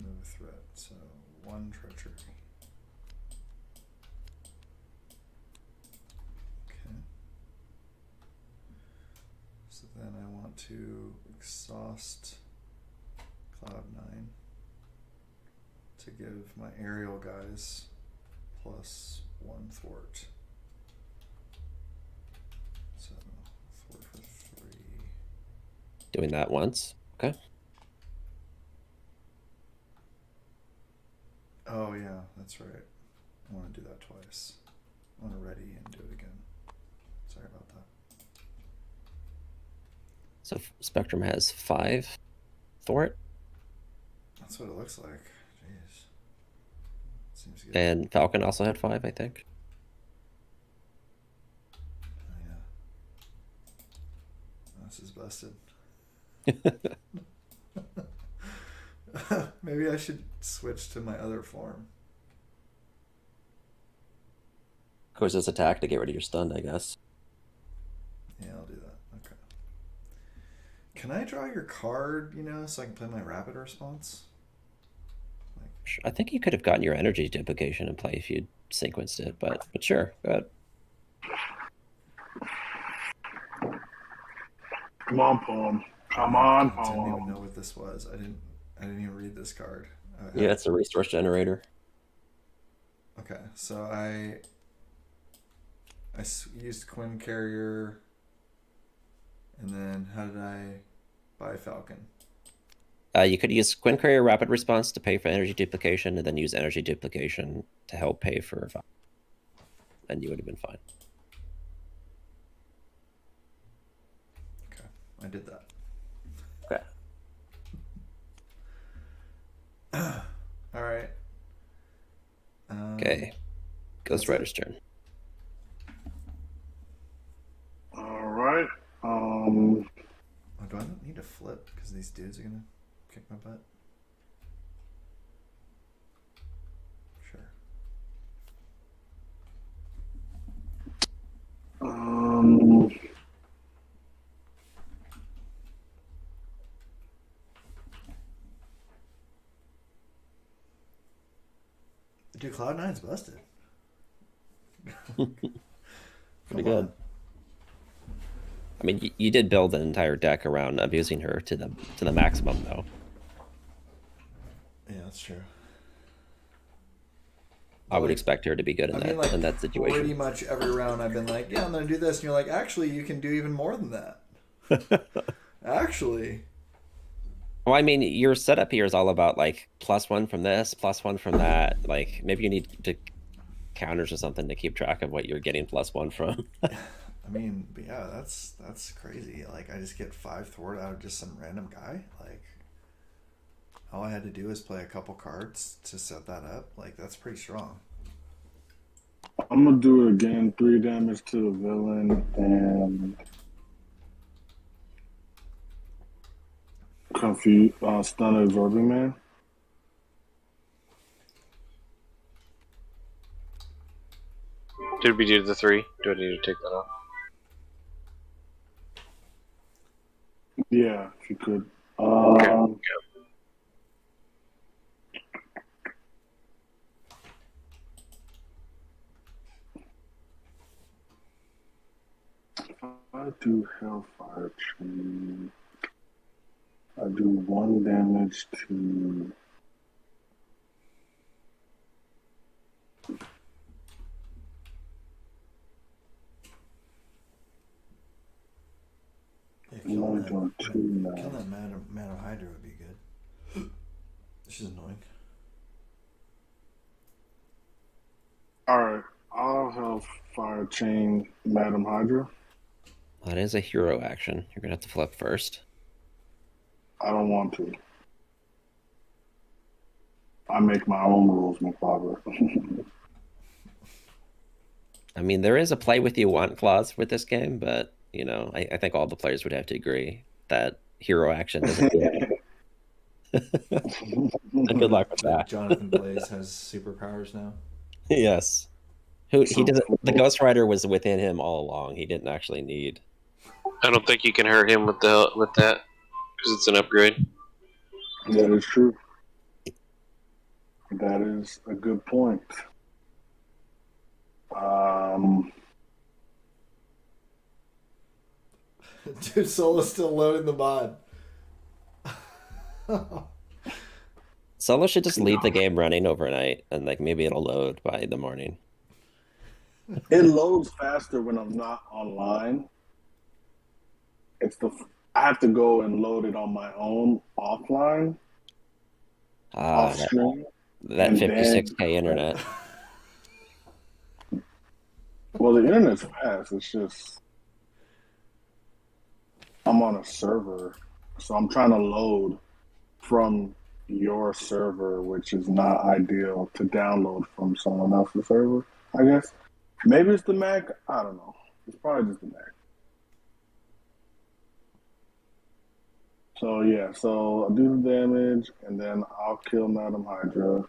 Speaker 1: No threat, so 1 treachery. Okay. So then I want to exhaust Cloud9 to give my aerial guys plus 1 thwart. So thwart for 3.
Speaker 2: Doing that once. Okay.
Speaker 1: Oh yeah, that's right. I want to do that twice. I want to ready and do it again. Sorry about that.
Speaker 2: So Spectrum has 5 thwart.
Speaker 1: That's what it looks like. Jeez. Seems good.
Speaker 2: And Falcon also had 5, I think.
Speaker 1: Oh, yeah. This is busted. Maybe I should switch to my other form.
Speaker 2: Of course, it's attack to get rid of your stun, I guess.
Speaker 1: Yeah, I'll do that. Okay. Can I draw your card, so I can play my rapid response?
Speaker 2: I think you could have gotten your energy duplication in play if you'd sequenced it, but sure, go ahead.
Speaker 4: Come on, Palm. Come on,
Speaker 1: I didn't even
Speaker 4: Palm.
Speaker 1: know what this was. I didn't even read this card.
Speaker 2: Yeah, it's a resource generator.
Speaker 1: Okay, so I used Quinn Carrier, and then how did I buy Falcon?
Speaker 2: You could use Quinn Courier Rapid Response to pay for energy duplication, and then use energy duplication to help pay for Falcon. And you would have been fine.
Speaker 1: Okay, I did that.
Speaker 2: Okay.
Speaker 1: All right.
Speaker 2: Okay. Ghost Rider's turn.
Speaker 4: All right.
Speaker 1: Oh, do I not need to flip because these dudes are gonna kick my butt? Sure. Dude, Cloud9's busted.
Speaker 2: Pretty good. I mean, you did build an entire deck around abusing her to the maximum, though.
Speaker 1: Yeah, that's true.
Speaker 2: I would expect her to be good in that situation.
Speaker 1: Pretty much every round I've been like, yeah, I'm going to do this. And you're like, actually, you can do even more than that. Actually.
Speaker 2: Well, I mean, your setup here is all about, like, +1 from this, +1 from that. Like, maybe you need to counters or something to keep track of what you're getting +1 from.
Speaker 1: I mean, but yeah, that's crazy. Like, I just get 5 thwart out of just some random guy. Like, all I had to do is play a couple cards to set that up. Like, that's pretty strong.
Speaker 4: I'm gonna do it again. 3 damage to the villain and stun absorbing man.
Speaker 3: Did we do the 3? Do I need to take that off?
Speaker 4: Yeah, if you could.
Speaker 3: Okay.
Speaker 4: I do Hellfire Chain. I do 1 damage to.
Speaker 1: Yeah,
Speaker 4: I'm only doing 2 now.
Speaker 1: Killing that Madam Hydra would be good. She's annoying.
Speaker 4: Alright, I'll Hellfire Chain Madam Hydra.
Speaker 2: That is a hero action. You're going to have to flip first.
Speaker 4: I don't want to. I make my own rules, McClobber.
Speaker 2: I mean, there is a play with you want clause with this game, but, you know, I think all the players would have to agree that hero action isn't good. Good luck with that.
Speaker 1: Jonathan Blaze has superpowers now.
Speaker 2: Yes. He doesn't. The Ghost Rider was within him all along. He didn't actually need.
Speaker 3: I don't think you can hurt him with that because it's an upgrade.
Speaker 4: That is true. That is a good point.
Speaker 1: Dude, Solo's still loading the mod.
Speaker 2: Solo should just leave the game running overnight, and like maybe it'll load by the morning.
Speaker 4: It loads faster when I'm not online. I have to go and load it on my own offline, off stream.
Speaker 2: That 56K internet.
Speaker 4: Well, the internet's fast. It's just I'm on a server, so I'm trying to load from your server, which is not ideal to download from someone else's server, I guess. Maybe it's the Mac. I don't know. It's probably just the Mac. So yeah, so I'll do the damage, and then I'll kill Madam Hydra.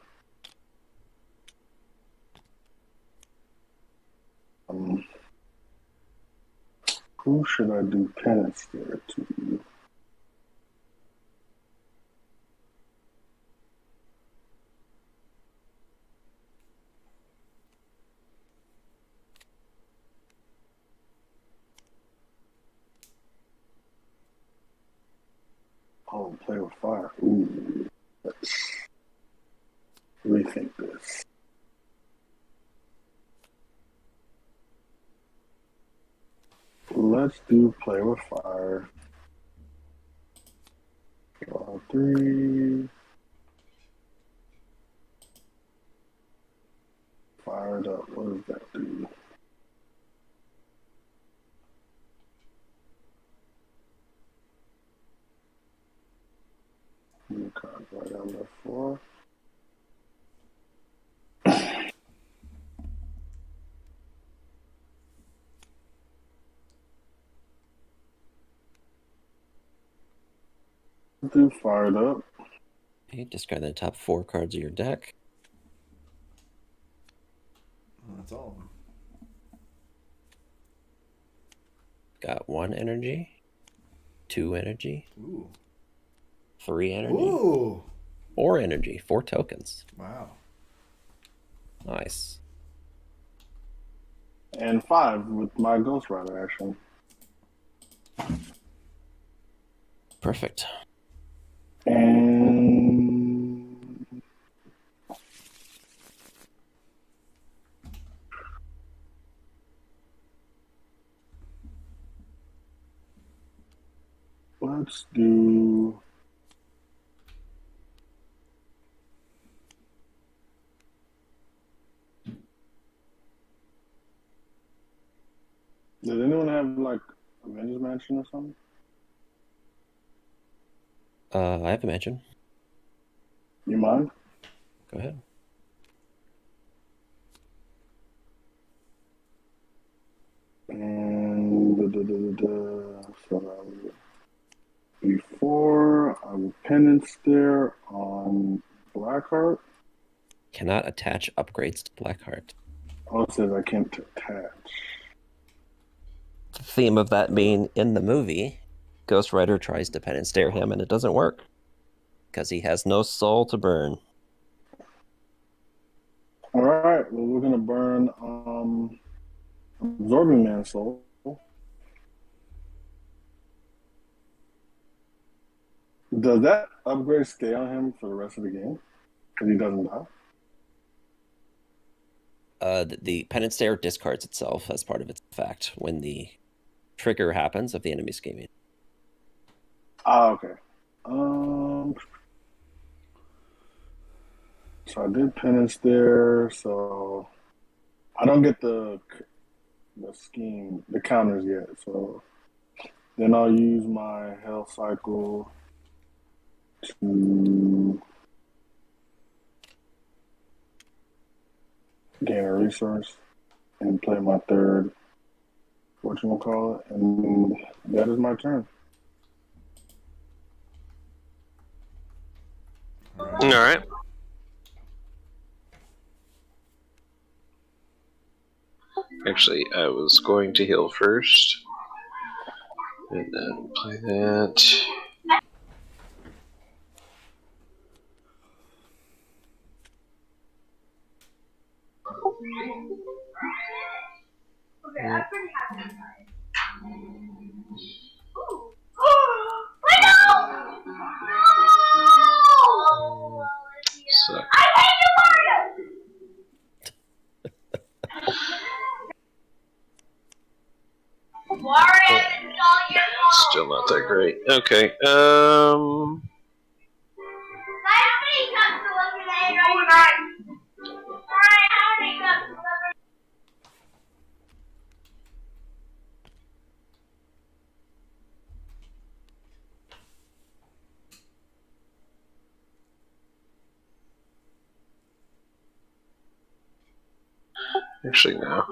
Speaker 4: Who should I do penance there to? Oh, play with fire. Ooh, let's rethink this. Let's do play with fire. Draw 3. Fired up. What does that do? New card right on the 4. Do fired up.
Speaker 2: Okay, discard the top 4 cards of your deck.
Speaker 1: That's all of them.
Speaker 2: Got 1 energy, 2 energy,
Speaker 1: Ooh.
Speaker 2: 3 energy,
Speaker 1: Ooh.
Speaker 2: 4 energy, 4 tokens.
Speaker 1: Wow.
Speaker 2: Nice.
Speaker 4: And 5 with my Ghost Rider action.
Speaker 2: Perfect.
Speaker 4: And let's do Does anyone have like Avengers Mansion or something?
Speaker 2: I have a mention.
Speaker 4: You mind?
Speaker 2: Go ahead.
Speaker 4: And so before I will penance there on Blackheart.
Speaker 2: Cannot attach upgrades to Blackheart.
Speaker 4: Oh, it says I can't attach.
Speaker 2: The theme of that being in the movie, Ghost Rider tries to penance stare him and it doesn't work. Because he has no soul to burn.
Speaker 4: Alright, well we're gonna burn Absorbing Man's soul. Does that upgrade stay on him for the rest of the game? Because he doesn't die?
Speaker 2: The penance stare discards itself as part of its effect when the trigger happens of the enemy scheming.
Speaker 4: Ah, okay. So I did penance there, so I don't get the scheme, the counters yet. So then I'll use my health cycle to gain a resource and play my third, whatchamacallit, and that is my turn.
Speaker 3: All right. Actually, I was going to heal first. And then play that. Suck. Still not that great. Okay. Actually, no.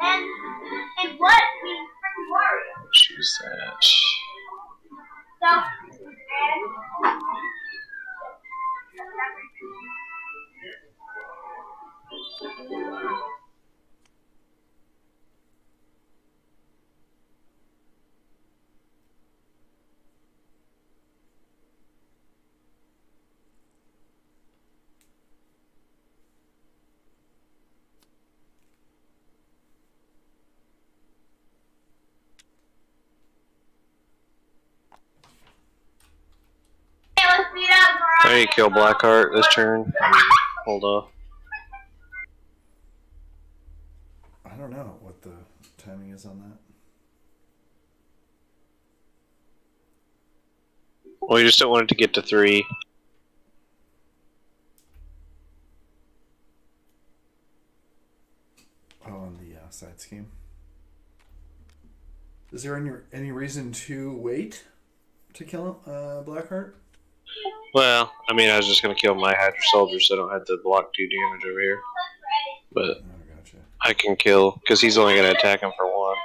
Speaker 6: And what means freaking Wario?
Speaker 3: Let's use that. I need to kill Blackheart this turn. Hold off.
Speaker 1: I don't know what the timing is on that.
Speaker 3: Well, you just don't want it to get to 3.
Speaker 1: Oh, on the side scheme. Is there any reason to wait to kill Blackheart?
Speaker 3: Well, I mean, I was just going to kill my Hydra Soldier so I don't have to block 2 damage over here. But
Speaker 1: Oh, gotcha.
Speaker 3: I can kill, because he's only going to attack him for 1.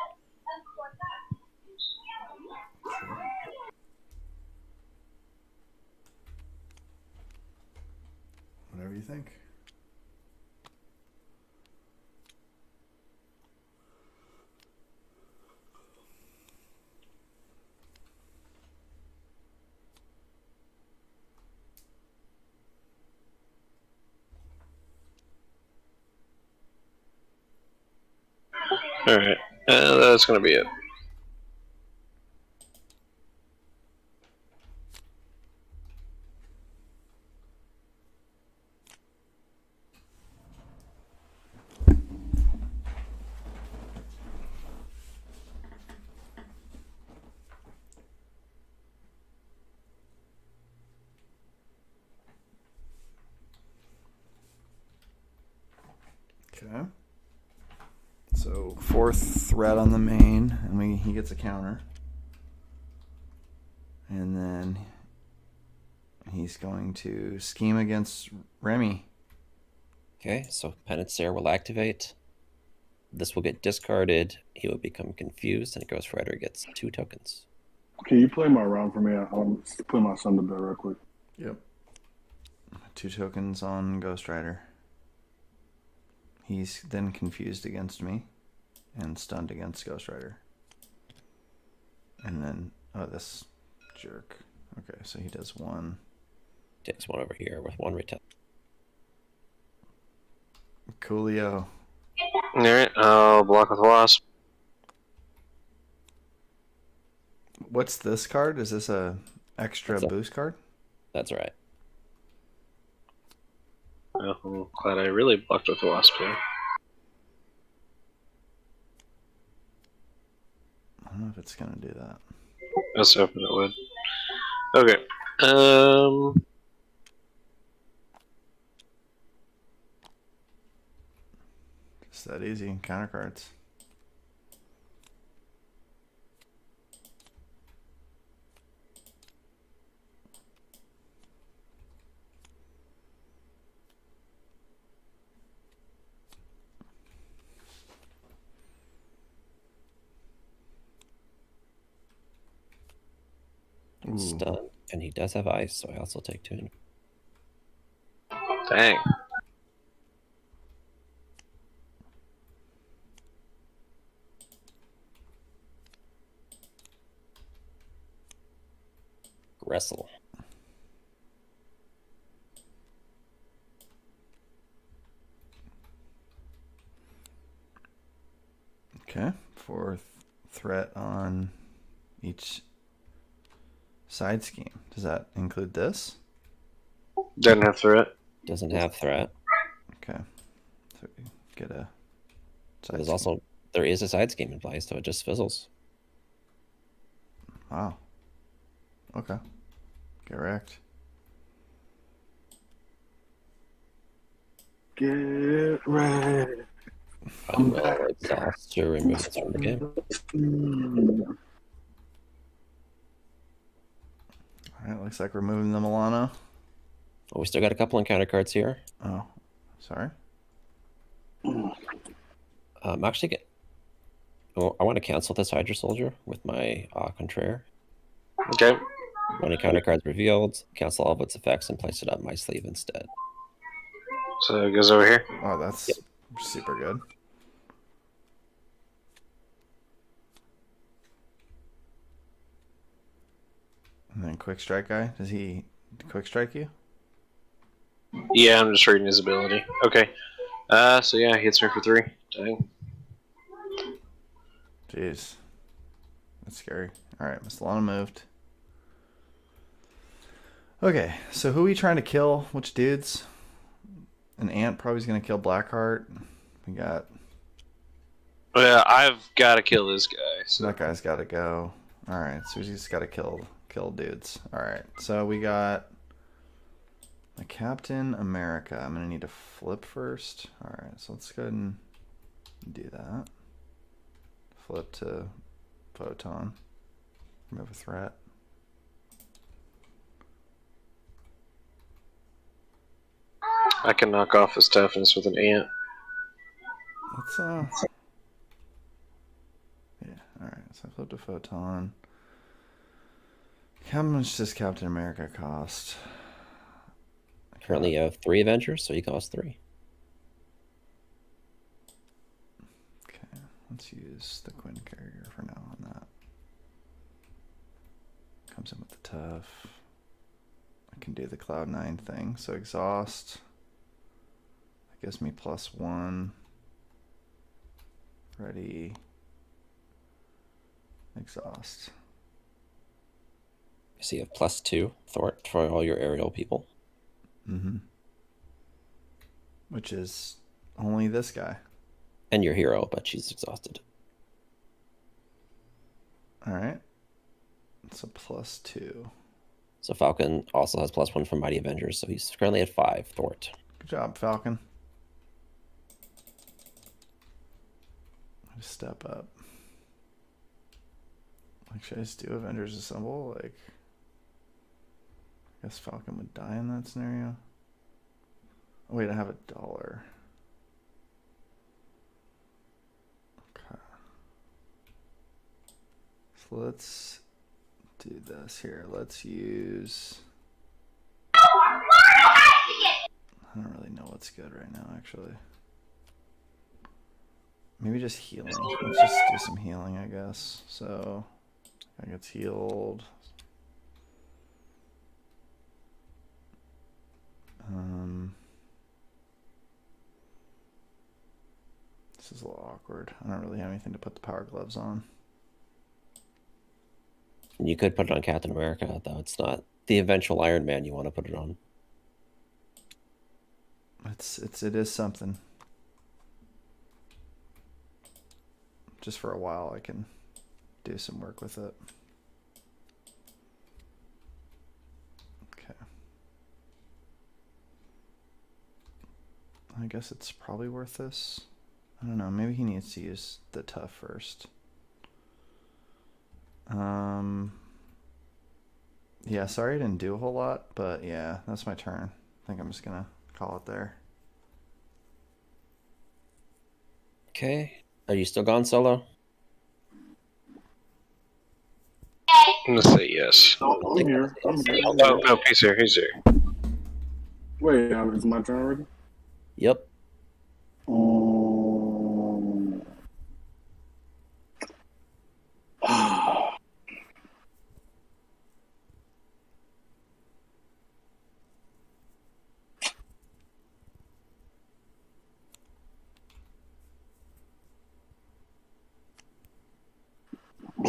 Speaker 1: Sure. Whatever you think.
Speaker 3: Alright, that's going to be it.
Speaker 1: Okay. So 4th threat on the main, and he gets a counter. And then he's going to scheme against Remy.
Speaker 2: Okay, so Penance will activate. This will get discarded. He will become confused, and Ghost Rider gets 2 tokens.
Speaker 4: Can you play my round for me? I'm putting my son to bed real quick.
Speaker 1: Yep. 2 tokens on Ghost Rider. He's then confused against me and stunned against Ghost Rider. And then, oh, this jerk. Okay, so he does 1.
Speaker 2: Takes 1 over here with 1 return.
Speaker 1: Coolio.
Speaker 3: Alright, I'll block with Wasp.
Speaker 1: What's this card? Is this a extra
Speaker 2: That's a-
Speaker 1: boost card?
Speaker 2: That's right.
Speaker 3: Oh, I'm glad I really blocked with Wasp there.
Speaker 1: I don't know if it's going to do that.
Speaker 3: I was hoping it would. Okay.
Speaker 1: Just that easy. Counter cards. Ooh.
Speaker 2: Stunned. And he does have ice, so I also take 2.
Speaker 3: Dang.
Speaker 2: Wrestle.
Speaker 1: Okay. 4th threat on each side scheme. Does that include this?
Speaker 3: Doesn't have threat.
Speaker 2: Doesn't have threat.
Speaker 1: Okay. So we get a side
Speaker 2: There's
Speaker 1: scheme.
Speaker 2: also there is a side scheme in play, so it just fizzles.
Speaker 1: Wow. Okay. Get wrecked.
Speaker 4: Get ready.
Speaker 2: I will exhaust to remove this from the game.
Speaker 1: Alright, looks like we're moving the Milano.
Speaker 2: Oh, we still got a couple encounter cards here.
Speaker 1: Oh, sorry.
Speaker 2: Actually, I want to cancel this Hydra Soldier with my Contraire.
Speaker 3: Okay.
Speaker 2: When encounter card's revealed, cancel all of its effects and place it on my sleeve instead.
Speaker 3: So it goes over here.
Speaker 1: Oh, that's super good. And then quick strike guy. Does he quick strike you?
Speaker 3: Yeah, I'm just reading his ability. Okay. So yeah, he hits me for 3. Dang.
Speaker 1: Jeez. That's scary. Alright, Miss Lana moved. Okay, so who are we trying to kill? Which dudes? An ant probably is going to kill Blackheart. We got...
Speaker 3: Well, I've got to kill this guy. So
Speaker 1: That guy's got to go. Alright, so we just got to kill dudes. Alright, so we got... a Captain America. I'm going to need to flip first. Alright, so let's go ahead and do that. Flip to Photon. Remove a threat.
Speaker 3: I can knock off his toughness with an ant.
Speaker 1: Let's yeah, alright, so I flipped a Photon. How much does Captain America cost?
Speaker 2: Currently, you have 3 Avengers, so you cost 3.
Speaker 1: Okay, let's use the Quinn carrier for now on that. Comes in with the tough. I can do the Cloud9 thing, so exhaust. That gives me +1. Ready. Exhaust.
Speaker 2: So you have +2 Thort for all your aerial people.
Speaker 1: Mm-hmm. Which is only this guy.
Speaker 2: And your hero, but she's exhausted.
Speaker 1: Alright. It's a +2.
Speaker 2: So Falcon also has +1 from Mighty Avengers, so he's currently at 5 Thort.
Speaker 1: Good job, Falcon. Just step up. Like, should I just do Avengers Assemble? Like, I guess Falcon would die in that scenario. Oh, wait, I have $1. Okay. So let's do this here. Let's use... I don't really know what's good right now, actually. Maybe just healing. Let's just do some healing, I guess. So, I gets healed. This is a little awkward. I don't really have anything to put the power gloves on.
Speaker 2: You could put it on Captain America, though it's not the eventual Iron Man you want to put it on.
Speaker 1: It is something. Just for a while, I can do some work with it. Okay. I guess it's probably worth this. I don't know. Maybe he needs to use the tough first. Yeah, sorry I didn't do a whole lot, but yeah, that's my turn. I think I'm just gonna call it there.
Speaker 2: Okay. Are you still gone solo?
Speaker 3: I'm gonna say yes.
Speaker 4: Oh, I'm here. I'm here.
Speaker 3: Oh no, he's here. He's here.
Speaker 4: Wait, it's my turn already?
Speaker 2: Yep.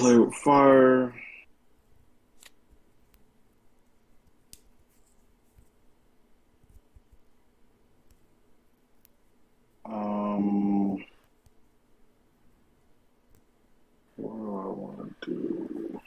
Speaker 4: Play with fire. What do I want to do?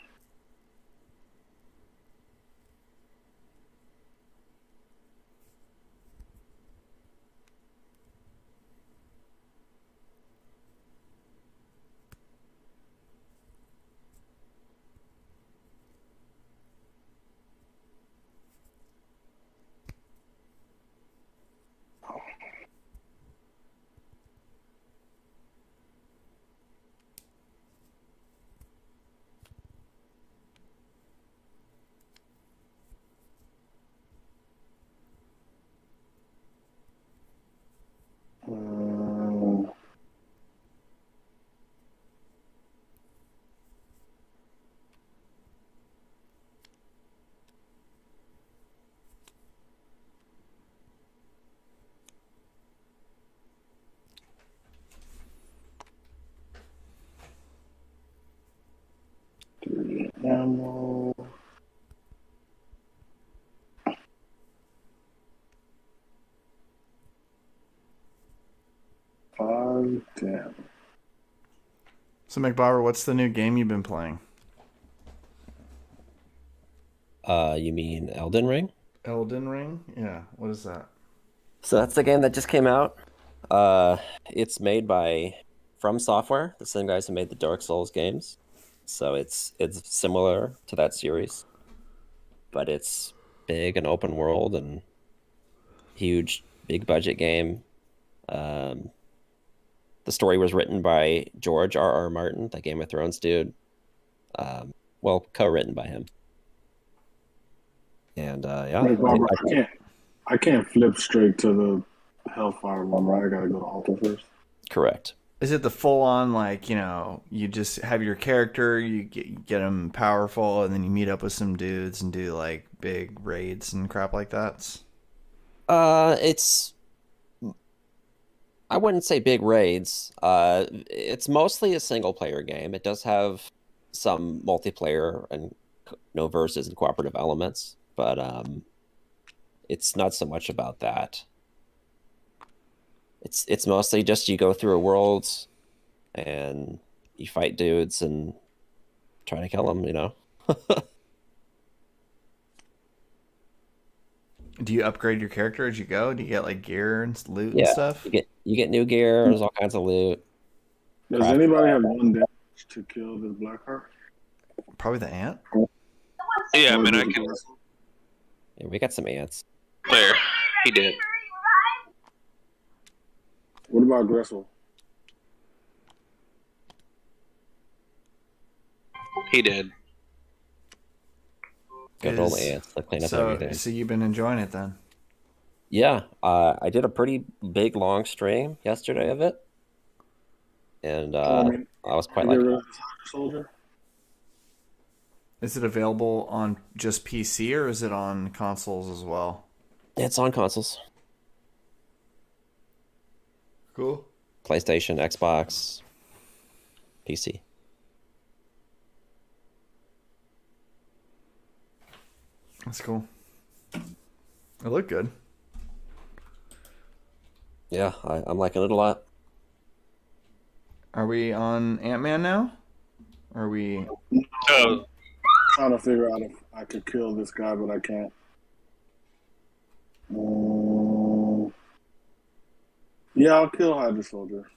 Speaker 4: Ammo. Damn.
Speaker 1: So, McBauer, what's the new game you've been playing?
Speaker 2: You mean Elden Ring?
Speaker 1: Elden Ring? Yeah. What is that?
Speaker 2: So that's the game that just came out. It's made by From Software, the same guys who made the Dark Souls games. So it's similar to that series, but it's big and open world and huge, big budget game. The story was written by George R.R. Martin, the Game of Thrones dude. Well, co-written by him. And yeah,
Speaker 4: Hey, Barbara, I can't flip straight to the Hellfire one, right? I gotta go to Altar first.
Speaker 2: correct.
Speaker 1: Is it the full-on, like, you know, you just have your character, you get them powerful, and then you meet up with some dudes and do, like, big raids and crap like that?
Speaker 2: It's, I wouldn't say big raids. It's mostly a single player game. It does have some multiplayer and verses and cooperative elements, but it's not so much about that. It's mostly just you go through a world and you fight dudes and try to kill them, you know.
Speaker 1: Do you upgrade your character as you go? Do you get, like, gear and loot and
Speaker 2: Yeah,
Speaker 1: stuff?
Speaker 2: you get new gear. There's all kinds of loot.
Speaker 4: Does
Speaker 2: Craft
Speaker 4: anybody have one damage to kill this Blackheart?
Speaker 1: Probably the ant?
Speaker 3: Yeah, I mean, I can.
Speaker 2: Yeah, we got some ants.
Speaker 3: There, he did.
Speaker 4: What about Gressel?
Speaker 3: He did.
Speaker 2: Got all the ants. Like clean up everything.
Speaker 1: So you've been enjoying it then?
Speaker 2: Yeah, I did a pretty big long stream yesterday of it, and I was quite
Speaker 4: Get
Speaker 2: like,
Speaker 4: rid of this soldier.
Speaker 1: Is it available on just PC or is it on consoles as well?
Speaker 2: it's on consoles,
Speaker 1: Cool.
Speaker 2: PlayStation, Xbox, PC.
Speaker 1: That's cool. It looked good.
Speaker 2: Yeah, I'm liking it a lot.
Speaker 1: Are we on Ant-Man now? Are we...
Speaker 3: Oh,
Speaker 4: Trying to figure out if I could kill this guy, but I can't. Yeah, I'll kill Hydra Soldier.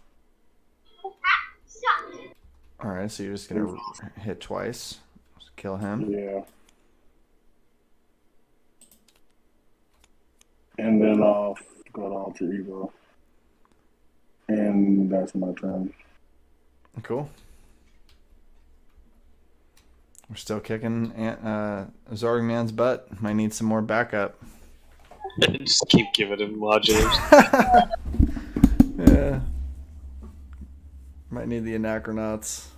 Speaker 1: Alright, so you're just gonna hit twice. Just kill him.
Speaker 4: Yeah. And then I'll go to Alter Ego. And that's my turn.
Speaker 1: Cool. We're still kicking Zorg Man's butt. Might need some more backup.
Speaker 3: just keep giving him modules.
Speaker 1: Yeah. Might need the Anachronauts.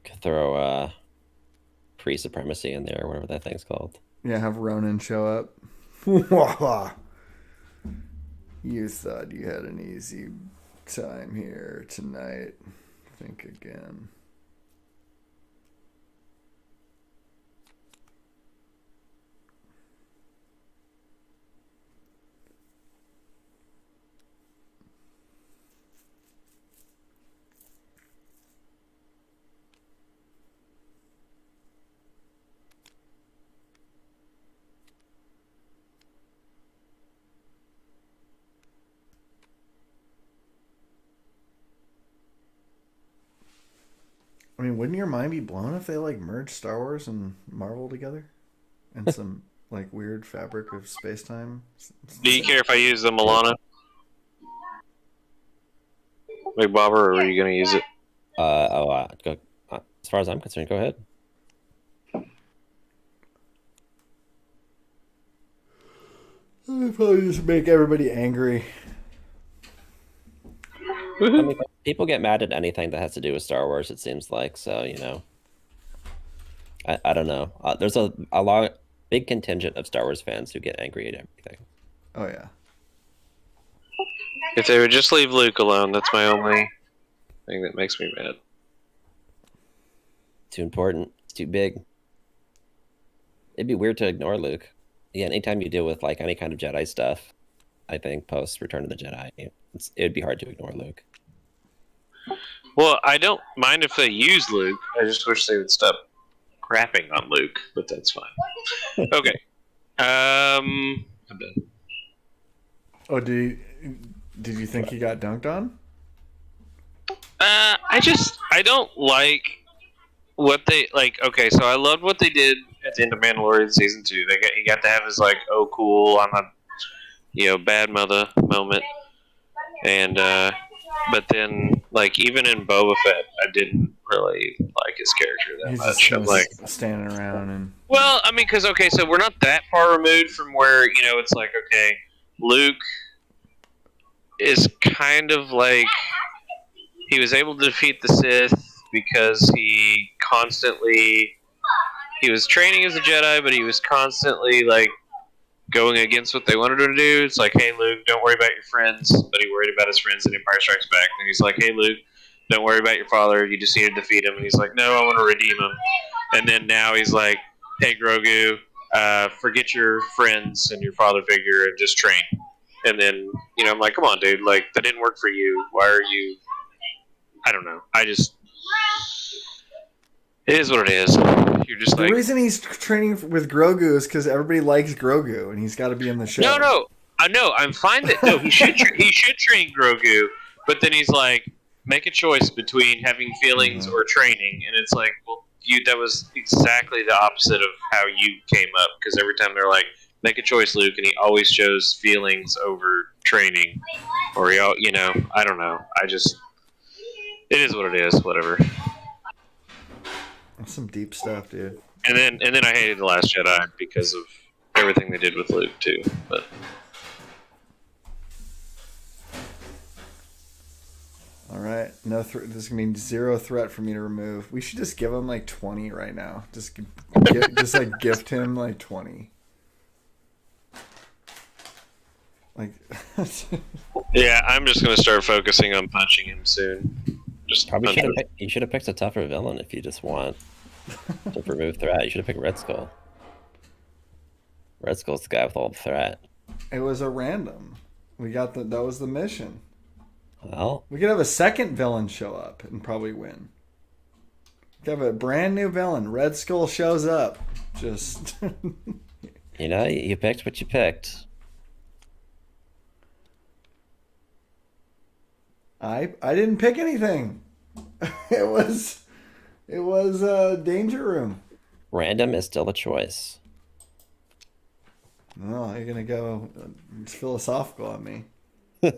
Speaker 2: Could throw pre-supremacy in there, whatever that thing's called.
Speaker 1: Yeah, have Ronan show up. You thought you had an easy time here tonight. Think again. I mean, wouldn't your mind be blown if they like merged Star Wars and Marvel together, and some like weird fabric of space time?
Speaker 3: Do you care if I use the Milana? Big Bobber, or are you going to use it?
Speaker 2: Go, as far as I'm concerned, go ahead.
Speaker 1: I'd probably just make everybody angry.
Speaker 2: I mean, people get mad at anything that has to do with Star Wars, it seems like. So, I don't know. There's a big contingent of Star Wars fans who get angry at everything.
Speaker 1: Oh yeah.
Speaker 3: If they would just leave Luke alone, that's my only thing that makes me mad.
Speaker 2: Too important. It's too big. It'd be weird to ignore Luke. Yeah, anytime you deal with like any kind of Jedi stuff, I think post Return of the Jedi, it'd be hard to ignore Luke.
Speaker 3: Well, I don't mind if they use Luke. I just wish they would stop crapping on Luke, but that's fine. Okay. I'm done.
Speaker 1: Oh, did you think he got dunked on?
Speaker 3: I don't like what they like. Okay, so I loved what they did at the end of Mandalorian season 2. He got to have his like, oh cool, I'm a bad mother moment, and but then like even in Boba Fett, I didn't really like his character that
Speaker 1: He's
Speaker 3: much.
Speaker 1: just
Speaker 3: I'm like
Speaker 1: standing around and.
Speaker 3: Well, I mean, because okay, so we're not that far removed from where it's like okay, Luke is kind of like he was able to defeat the Sith because he was training as a Jedi, but he was constantly like going against what they wanted him to do. It's like, hey Luke, don't worry about your friends, but he worried about his friends in Empire Strikes Back. And he's like, hey Luke, don't worry about your father, you just need to defeat him. And he's like, no, I want to redeem him. And then now he's like, hey Grogu, forget your friends and your father figure and just train. And then, I'm like, come on, dude, like, that didn't work for you. Why are you... I don't know. It is what it is. You're just
Speaker 1: the
Speaker 3: like...
Speaker 1: reason he's training with Grogu is because everybody likes Grogu, and he's got to be in the show.
Speaker 3: No. I know. I'm fine that... No, he should train Grogu, but then he's like, make a choice between having feelings or training. And it's like, well, that was exactly the opposite of how you came up, because every time they're like, make a choice, Luke, and he always chose feelings over training, or I don't know. It is what it is. Whatever.
Speaker 1: That's some deep stuff, dude.
Speaker 3: And then I hated The Last Jedi because of everything they did with Luke too. But
Speaker 1: all right, no, this is gonna mean 0 threat for me to remove. We should just give him like 20 right now. Just like gift him like 20. Like,
Speaker 3: yeah, I'm just gonna start focusing on punching him soon. Just
Speaker 2: Probably you should have picked a tougher villain if you just want to remove threat. You should have picked Red Skull. Red Skull's the guy with all the threat.
Speaker 1: it was a random. That was the mission.
Speaker 2: Well,
Speaker 1: We could have a second villain show up and probably win. We could have a brand new villain. Red Skull shows up. Just
Speaker 2: you picked what you picked.
Speaker 1: I didn't pick anything. It was Danger Room.
Speaker 2: Random is still a choice.
Speaker 1: No, you're gonna go philosophical on me. Is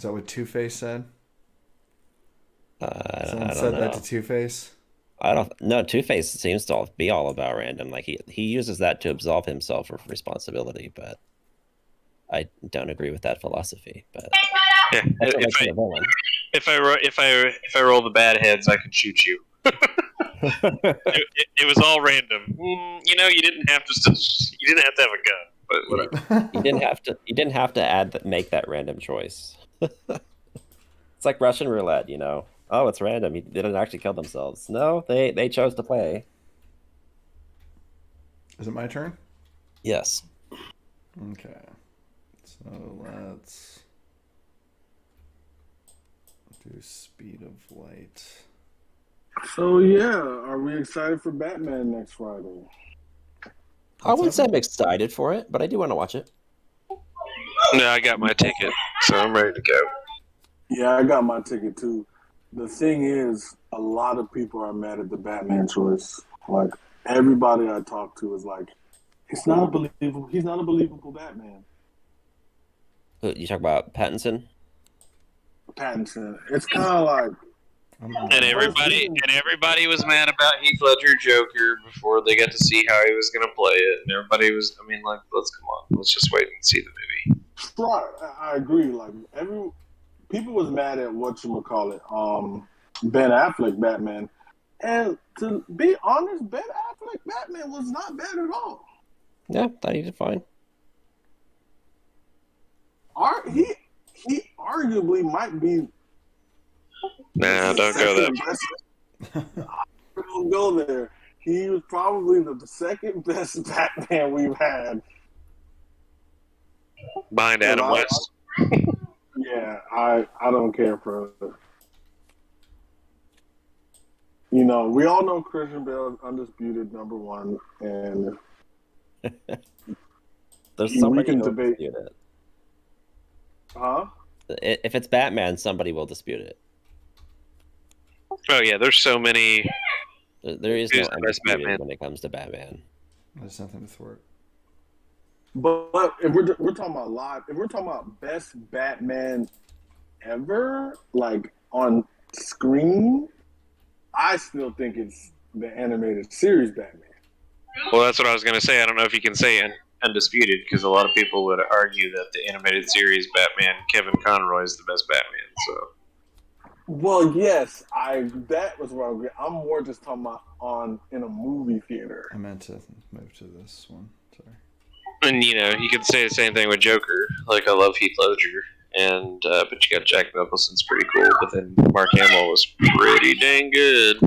Speaker 1: that what Two-Face said? Someone
Speaker 2: I don't
Speaker 1: said
Speaker 2: know.
Speaker 1: that to Two-Face?
Speaker 2: I don't know. Two-Face seems to be all about random. Like he uses that to absolve himself of responsibility, but I don't agree with that philosophy. But
Speaker 3: yeah,
Speaker 2: that's what makes him a villain.
Speaker 3: if I roll the bad heads, I can shoot you. It was all random. You didn't have to have a gun. but whatever.
Speaker 2: You didn't have to. You didn't have to make that random choice. It's like Russian roulette, you know. Oh, it's random. They didn't actually kill themselves. No, they chose to play.
Speaker 1: Is it my turn?
Speaker 2: Yes.
Speaker 1: Okay. So let's do speed of light.
Speaker 4: So yeah, are we excited for Batman next Friday?
Speaker 2: I wouldn't say I'm excited for it, but I do want to watch it.
Speaker 3: No, I got my ticket, so I'm ready to go.
Speaker 4: Yeah, I got my ticket too. The thing is, a lot of people are mad at the Batman choice. Like everybody I talk to is like, he's not a believable Batman.
Speaker 2: You talk about Pattinson?
Speaker 4: Pattinson. It's kind of like,
Speaker 3: And everybody was mad about Heath Ledger Joker before they got to see how he was going to play it. And everybody was, I mean, like, let's just wait and see the movie.
Speaker 4: right, I agree. Like people was mad at Ben Affleck Batman, and to be honest, Ben Affleck Batman was not bad at all.
Speaker 2: Yeah, thought he did fine.
Speaker 4: He arguably might be.
Speaker 3: No, don't go there.
Speaker 4: Don't go there. He was probably the second best Batman we've had.
Speaker 3: Behind Adam West.
Speaker 4: Yeah, I don't care for it. You know, we all know Christian Bale is undisputed number one, and
Speaker 2: there's somebody
Speaker 4: can
Speaker 2: who will
Speaker 4: debate
Speaker 2: dispute it.
Speaker 4: Huh?
Speaker 2: If it's Batman, somebody will dispute it.
Speaker 3: Oh yeah, there's so many.
Speaker 2: There is
Speaker 3: Who's
Speaker 2: no
Speaker 3: the best
Speaker 2: undisputed
Speaker 3: Batman?
Speaker 2: when it comes to Batman.
Speaker 1: There's nothing to thwart.
Speaker 4: But if we're talking about if we're talking about best Batman ever, like on screen, I still think it's the animated series Batman.
Speaker 3: Well, that's what I was going to say. I don't know if you can say undisputed, because a lot of people would argue that the animated series Batman, Kevin Conroy, is the best Batman. So.
Speaker 4: Well, yes, that was what I'm more just talking about in a movie theater.
Speaker 1: I meant to move to this one. Sorry.
Speaker 3: And you know, you could say the same thing with Joker. Like, I love Heath Ledger, and but you got Jack Nicholson's pretty cool. But then Mark Hamill was pretty dang good.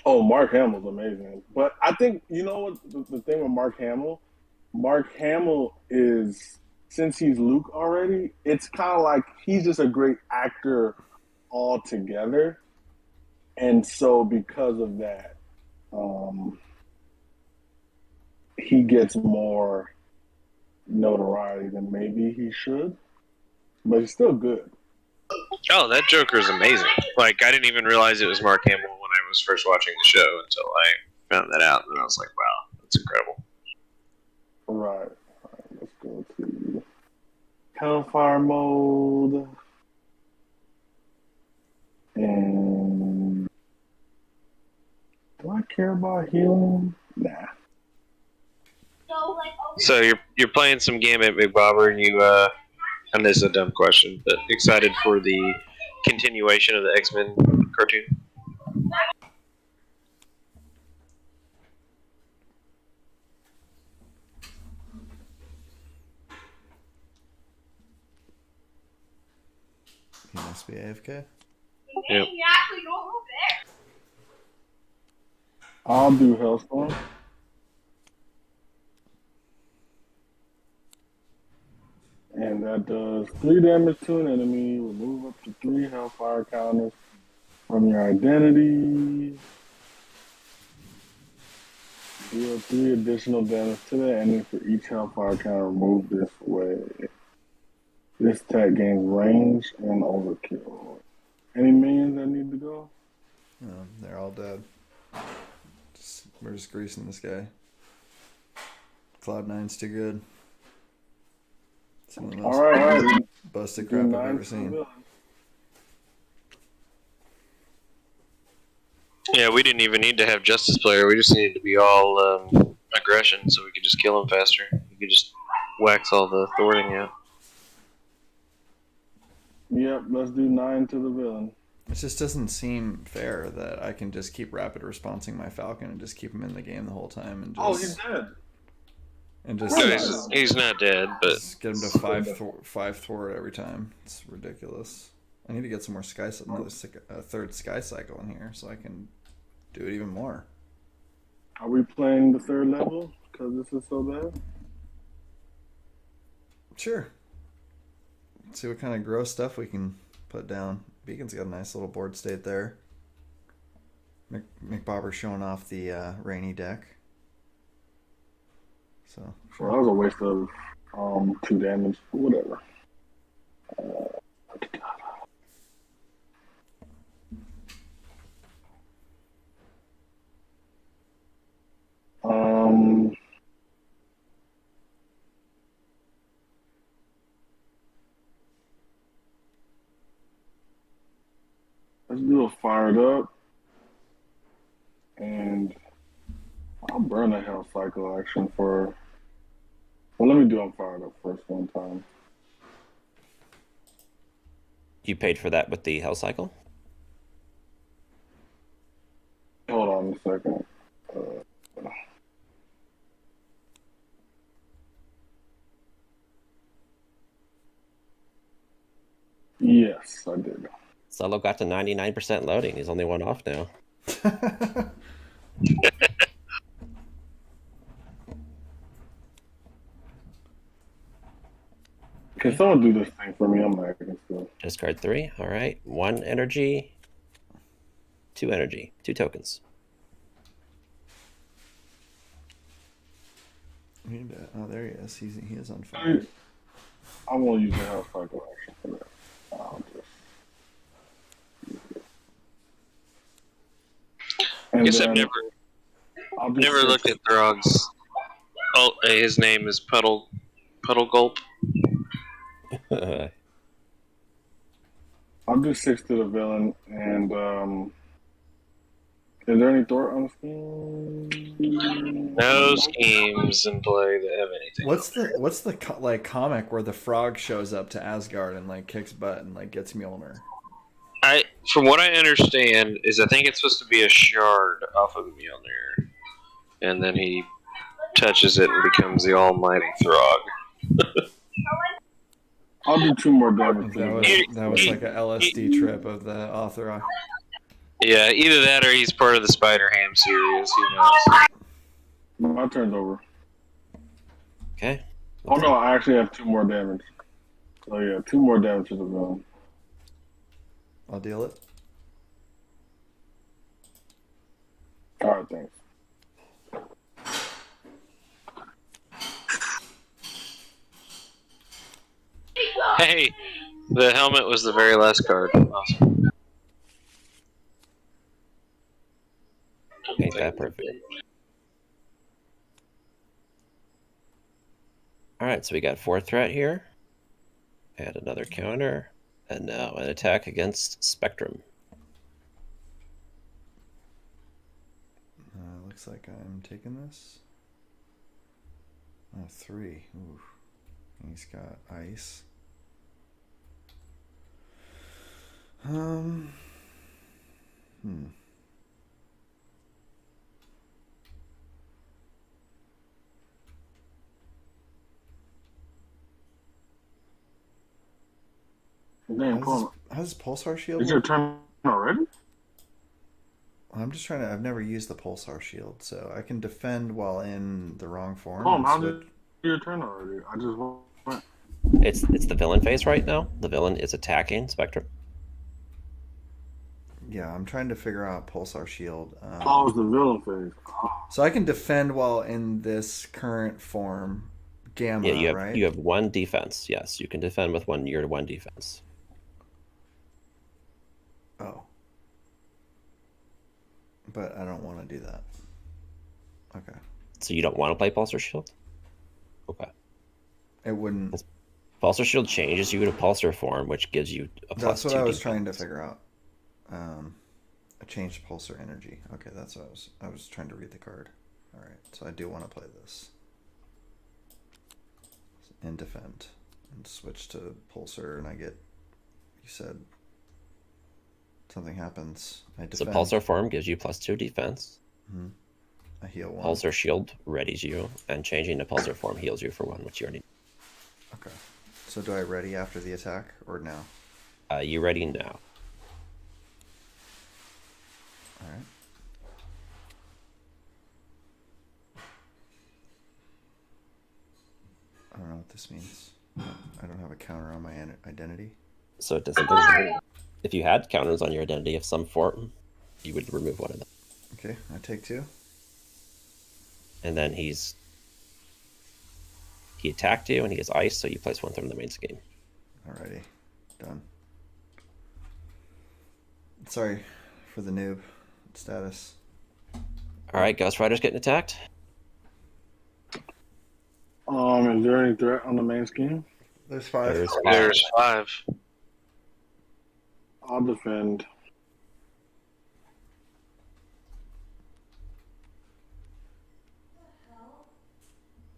Speaker 4: Oh, Mark Hamill's amazing. But I think you know what the thing with Mark Hamill is, since he's Luke already, it's kind of like he's just a great actor altogether, and so because of that, he gets more notoriety than maybe he should, but he's still good.
Speaker 3: Oh, that Joker is amazing. Like, I didn't even realize it was Mark Hamill when I was first watching the show until I found that out, and I was like, wow, that's incredible.
Speaker 4: Right. Let's go to Hellfire mode. And do I care about healing? Nah.
Speaker 3: So you're playing some Gambit, Big Bobber, and you and this is a dumb question, but excited for the continuation of the X-Men cartoon?
Speaker 1: He must be AFK.
Speaker 3: Yep.
Speaker 4: I'll do Hellstorm. And that does 3 damage to an enemy. Remove up to 3 Hellfire counters from your identity. Deal 3 additional damage to the enemy for each Hellfire counter removed this way. This attack gains range and overkill. Any minions that need to go?
Speaker 1: No, they're all dead. We're just greasing this guy. Cloud9's too good. Some of the most
Speaker 4: All right.
Speaker 1: busted crap I've ever seen.
Speaker 3: Yeah, we didn't even need to have Justice Player. We just needed to be all aggression, so we could just kill him faster. We could just wax all the thwarting out.
Speaker 4: Yep, let's do 9 to the villain.
Speaker 1: It just doesn't seem fair that I can just keep rapid responsing my Falcon and just keep him in the game the whole time and just.
Speaker 4: Oh, he's dead.
Speaker 1: and just,
Speaker 3: No, he's not dead, but
Speaker 1: just get him to five thwart every time. It's ridiculous. I need to get some more third sky cycle in here so I can do it even more.
Speaker 4: Are we playing the third level because this is so bad?
Speaker 1: Sure. Let's see what kind of gross stuff we can put down. Beacon's got a nice little board state there. McBobber's showing off the rainy deck. So
Speaker 4: Well, that was a waste of 2 damage. Whatever. Let's do a fired up, and I'll burn a hell cycle action for. Well, let me do them fired up first one time.
Speaker 2: You paid for that with the Hell Cycle?
Speaker 4: Hold on a second. Yes, I did.
Speaker 2: Solo got to 99% loading. He's only one off now.
Speaker 4: Can someone do this thing for me? I'm not going to.
Speaker 2: Discard 3. All right. 1 energy. 2 energy. 2 tokens.
Speaker 1: Oh, there he is. He is on fire.
Speaker 4: I won't use the hell cycle action for that. I'll just.
Speaker 3: I guess I've never looked at Throg's. Oh, his name is Puddle Gulp.
Speaker 4: I'll do 6 to the villain, and is there any Thor on the scheme?
Speaker 3: No schemes in play that have anything.
Speaker 1: What's the comic where the frog shows up to Asgard and kicks butt and gets Mjolnir?
Speaker 3: From what I understand, is I think it's supposed to be a shard off of the Mjolnir, and then he touches it and becomes the almighty Throg.
Speaker 4: I'll do 2 more damage.
Speaker 1: That was like a LSD trip of the author.
Speaker 3: Yeah, either that or he's part of the Spider-Ham series. Who knows?
Speaker 4: My turn's over.
Speaker 2: Okay.
Speaker 4: Oh no, I actually have 2 more damage. So yeah, 2 more damage to the villain.
Speaker 1: I'll deal it.
Speaker 4: Alright, thanks.
Speaker 3: Hey, the helmet was the very last card. Awesome.
Speaker 2: Ain't that perfect. Alright, so we got 4 threat here. And another counter. And now an attack against Spectrum.
Speaker 1: Looks like I'm taking this. 3. Ooh. He's got ice.
Speaker 4: Damn,
Speaker 1: How's Pulsar Shield?
Speaker 4: Is your turn already?
Speaker 1: I'm just trying to. I've never used the Pulsar Shield, so I can defend while in the wrong form.
Speaker 4: How did your turn already? I just went.
Speaker 2: It's the villain phase right now. The villain is attacking Spectrum.
Speaker 1: Yeah, I'm trying to figure out Pulsar Shield.
Speaker 4: It's the villain phase.
Speaker 1: So I can defend while in this current form. Gamma,
Speaker 2: yeah,
Speaker 1: right?
Speaker 2: You have 1 defense. Yes, you can defend with your 1 defense.
Speaker 1: Oh. But I don't want to do that. Okay.
Speaker 2: So you don't want to play Pulsar Shield? Okay.
Speaker 1: It wouldn't.
Speaker 2: Pulsar Shield changes you to Pulsar form, which gives you a plus 2
Speaker 1: That's what I was
Speaker 2: defense.
Speaker 1: trying to figure out. A changed Pulsar energy. Okay, that's what I was trying to read the card. All right, so I do want to play this. And defend. And switch to Pulsar, and I get, you said, something happens. I defend.
Speaker 2: So Pulsar form gives you plus 2 defense.
Speaker 1: Mm-hmm. I heal 1.
Speaker 2: Pulsar Shield readies you, and changing to Pulsar form heals you for 1, which you already.
Speaker 1: Okay. So do I ready after the attack or now?
Speaker 2: You ready now?
Speaker 1: All right. I don't know what this means. I don't have a counter on my identity.
Speaker 2: So it doesn't. If you had counters on your identity of some form, you would remove 1 of them.
Speaker 1: Okay, I take 2.
Speaker 2: And then he attacked you, and he has ice, so you place 1 from the main scheme.
Speaker 1: Alrighty, done. Sorry for the noob status.
Speaker 2: All right, Ghost Rider's getting attacked.
Speaker 4: Is there any threat on the main scheme?
Speaker 1: There's 5.
Speaker 3: There's 5.
Speaker 4: I'll defend.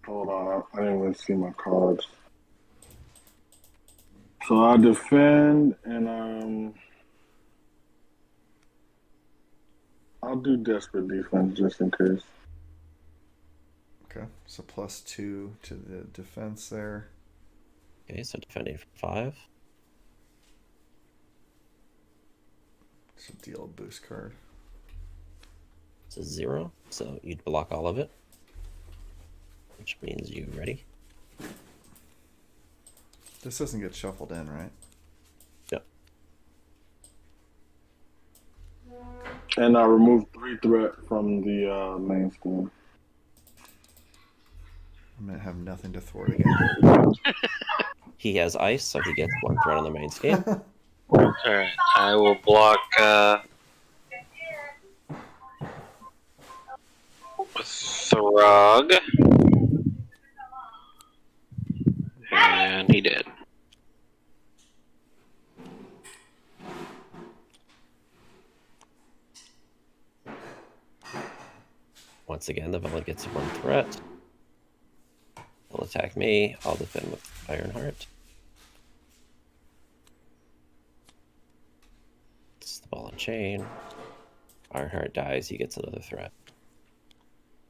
Speaker 4: Hold on, I didn't even see my cards. So I defend, and I'll do desperate defense just in case.
Speaker 1: Okay, so +2 to the defense there.
Speaker 2: Okay, so defending for 5.
Speaker 1: So deal a boost card.
Speaker 2: It's a 0, so you'd block all of it, which means you ready.
Speaker 1: This doesn't get shuffled in, right?
Speaker 2: Yep.
Speaker 4: And I remove 3 threat from the main scheme.
Speaker 1: I'm gonna have nothing to thwart again.
Speaker 2: He has ice, so he gets 1 threat on the main scheme.
Speaker 3: Alright, I will block Throg. And he did.
Speaker 2: Once again, the villain gets 1 threat. He'll attack me. I'll defend with Ironheart. It's the ball and chain. Ironheart dies. He gets another threat.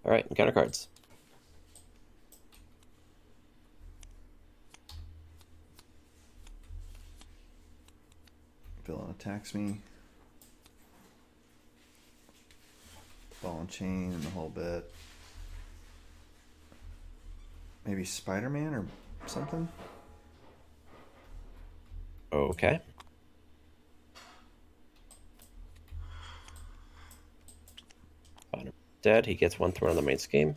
Speaker 2: All right, encounter cards.
Speaker 1: Villain attacks me. Ball and chain and the whole bit. Maybe Spider-Man or something?
Speaker 2: Okay. Dead. He gets 1 throw on the main scheme.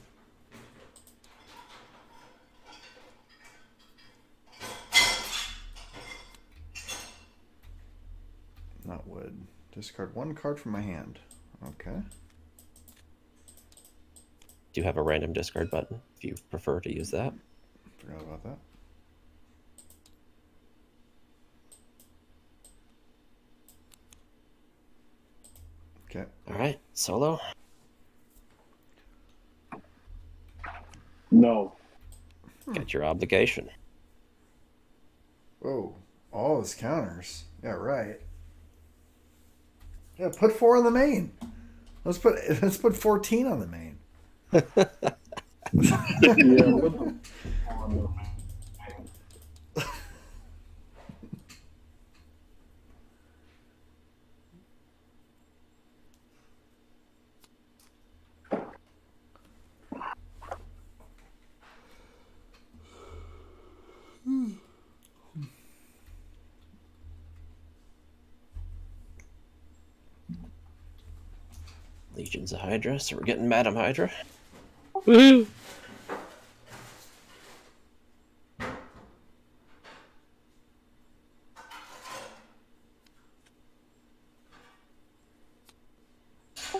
Speaker 1: Not wood. Discard 1 card from my hand. Okay.
Speaker 2: Do you have a random discard button if you prefer to use that?
Speaker 1: Forgot about that. Okay.
Speaker 2: All right, solo.
Speaker 4: No.
Speaker 2: Get your obligation.
Speaker 1: Whoa. All his counters. Yeah, right. Yeah, put 4 on the main. Let's put 14 on the main.
Speaker 4: Yeah, what the
Speaker 2: Legions of Hydra, so we're getting Madam Hydra.
Speaker 3: Woohoo!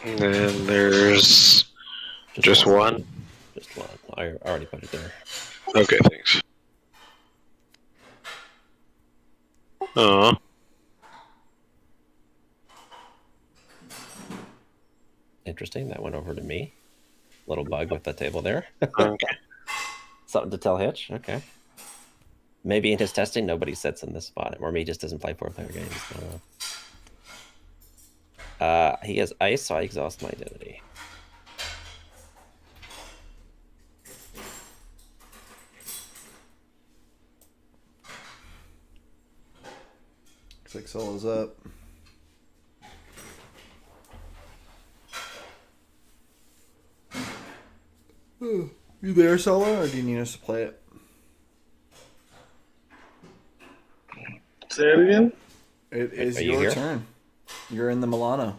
Speaker 3: And then there's just one.
Speaker 2: Just one. I already put it there.
Speaker 3: Okay, thanks. Oh,
Speaker 2: Interesting. That went over to me. Little bug with the table there.
Speaker 3: okay.
Speaker 2: Something to tell Hitch. Okay. Maybe in his testing, nobody sits in this spot, or maybe he just doesn't play 4-player games. He has ice, so I exhaust my identity.
Speaker 1: Looks like Solo's up. You there, Solo, or do you need us to play it?
Speaker 4: Say it again.
Speaker 1: It is
Speaker 2: Are you
Speaker 1: your
Speaker 2: here?
Speaker 1: turn. You're in the Milano.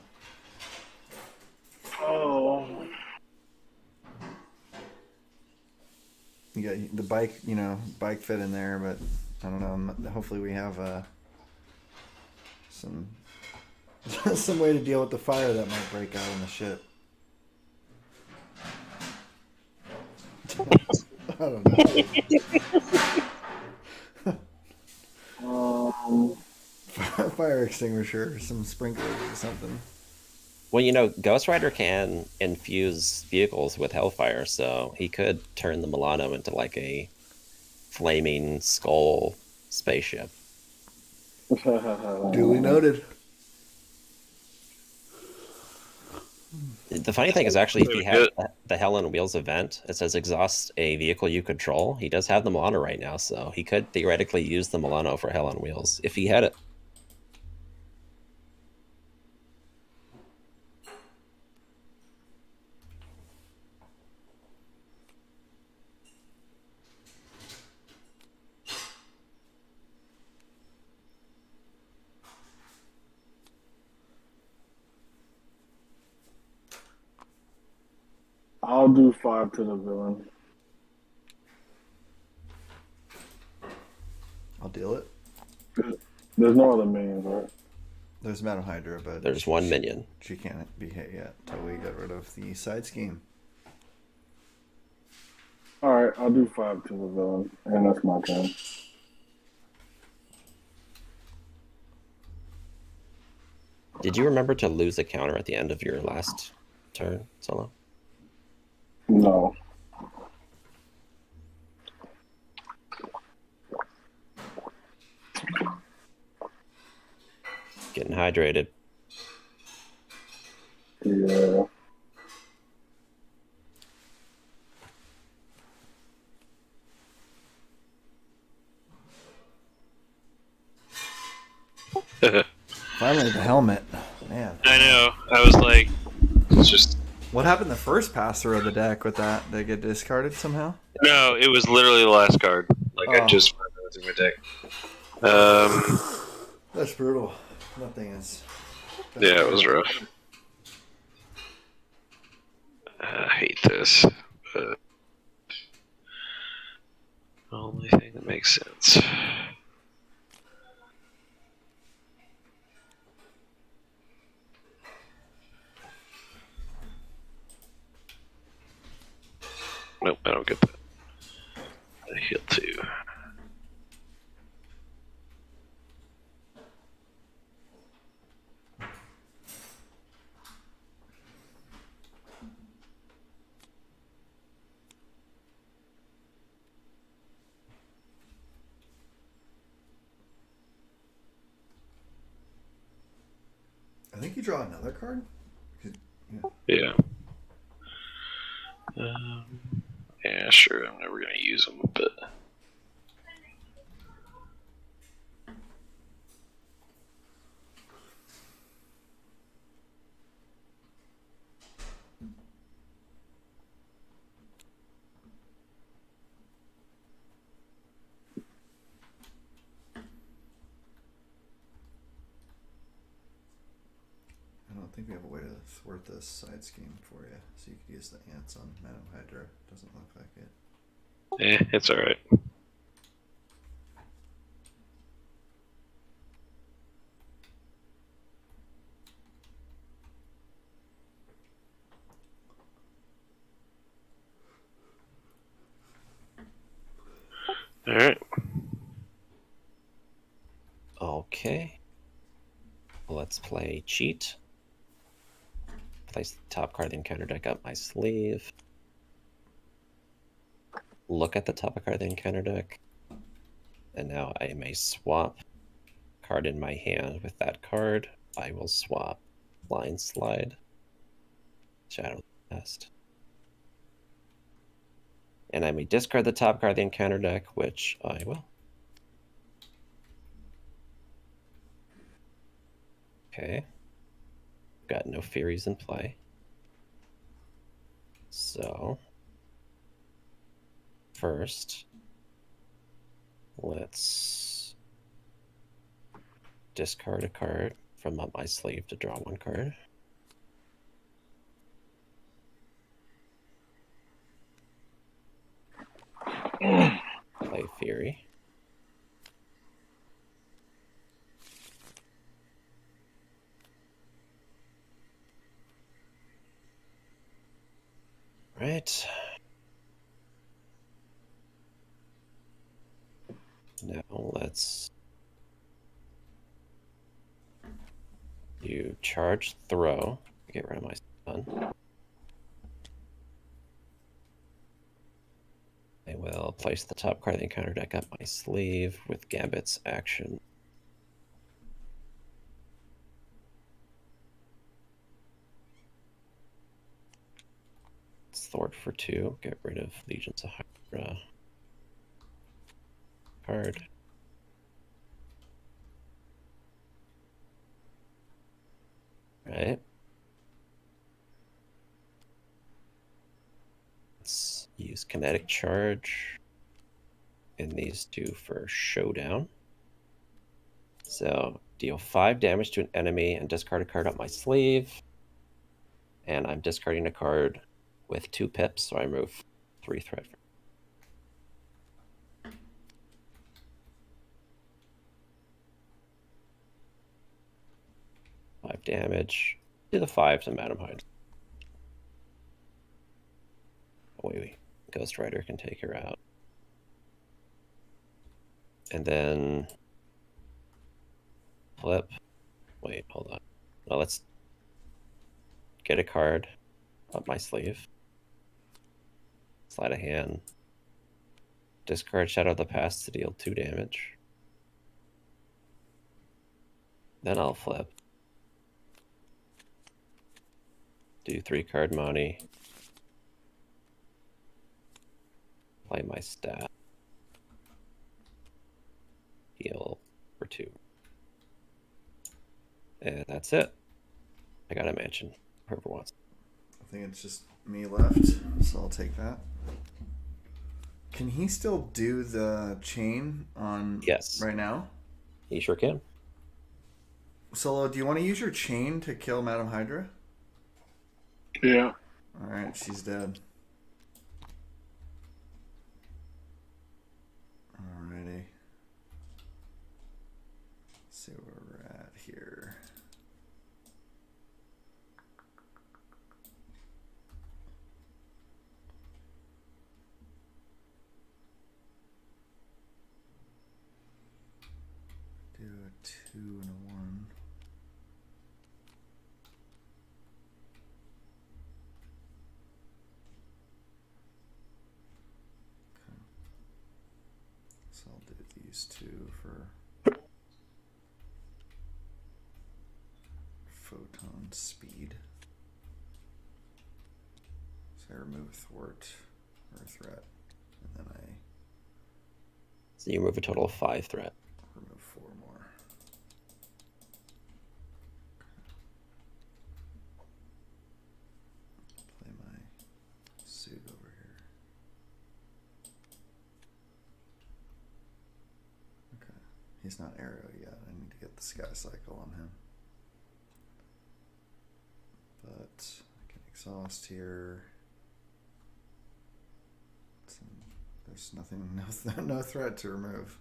Speaker 4: Oh.
Speaker 1: You got the bike, bike fit in there, but I don't know. Hopefully we have some some way to deal with the fire that might break out on the ship. I don't know. Fire extinguisher, some sprinklers or something.
Speaker 2: Well, Ghost Rider can infuse vehicles with hellfire, so he could turn the Milano into like a flaming skull spaceship.
Speaker 1: Duly noted.
Speaker 2: The funny thing is actually, if
Speaker 3: Very
Speaker 2: you have
Speaker 3: good.
Speaker 2: the Hell on Wheels event, it says exhaust a vehicle you control. He does have the Milano right now, so he could theoretically use the Milano for Hell on Wheels if he had it.
Speaker 4: I'll do 5 to the villain.
Speaker 1: I'll deal it.
Speaker 4: There's no other minions, right?
Speaker 1: There's Madam Hydra, but
Speaker 2: There's one minion.
Speaker 1: she can't be hit yet until we get rid of the side scheme.
Speaker 4: Alright, I'll do 5 to the villain. And that's my turn.
Speaker 2: Did you remember to lose a counter at the end of your last turn, Solo?
Speaker 4: No.
Speaker 2: Getting hydrated.
Speaker 4: Yeah.
Speaker 1: Finally, the helmet. Man.
Speaker 3: I know. I was like, it's just
Speaker 1: What happened the first pass through of the deck with that? Did it get discarded somehow?
Speaker 3: no. It was literally the last card. Like I
Speaker 1: Oh.
Speaker 3: just found it in my deck.
Speaker 1: That's brutal. Nothing is.
Speaker 3: Yeah, it was rough. I hate this. But the only thing that makes sense. Nope, I don't get that. I heal 2.
Speaker 1: I think you draw another card.
Speaker 3: Yeah. Yeah, sure. I'm never gonna use them, but
Speaker 1: I don't think we have a way to thwart this side scheme for you, so you could use the ants on Madam Hydra. Doesn't look like it.
Speaker 3: it's all right. All right.
Speaker 2: Okay. Let's play cheat. Place the top card of the encounter deck up my sleeve. Look at the top of card of the encounter deck. And now I may swap card in my hand with that card. I will swap Line Slide, Shadow of the Past. And I may discard the top card of the encounter deck, which I will. Okay. Got no Furies in play. So, first, let's discard a card from up my sleeve to draw one card. Play Fury. Right. Now let's do charge throw. Get rid of my stun. I will place the top card of the encounter deck up my sleeve with Gambit's action. It's Thwart for 2. Get rid of Legions of Hydra. Card. Right. Let's use Kinetic Charge in these two for Showdown. So deal 5 damage to an enemy and discard a card up my sleeve. And I'm discarding a card with 2 pips, so I remove 3 threat. 5 damage. Do the 5 to Madam Hyde. Wait, Ghost Rider can take her out. And then flip. Wait, hold on. Well, let's get a card up my sleeve. Slide a hand. Discard Shadow of the Past to deal 2 damage. Then I'll flip. Do 3 card money. Play my stat. Heal for 2. And that's it. I got a mansion. Whoever wants.
Speaker 1: I think it's just me left, so I'll take that. Can he still do the chain on
Speaker 2: Yes.
Speaker 1: right now?
Speaker 2: He sure can.
Speaker 1: Solo, do you want to use your chain to kill Madam Hydra?
Speaker 4: Yeah.
Speaker 1: Alright, she's dead. Alrighty. Let's see where we're at here. Do a 2 and a 1. So I'll do these 2 for photon speed. So I remove thwart or threat, and then I
Speaker 2: So you remove a total of 5 threat.
Speaker 1: remove 4 more. Play my suit over here. Okay. He's not arrow yet. I need to get the sky cycle on him. But I can exhaust here. There's nothing, no threat to remove.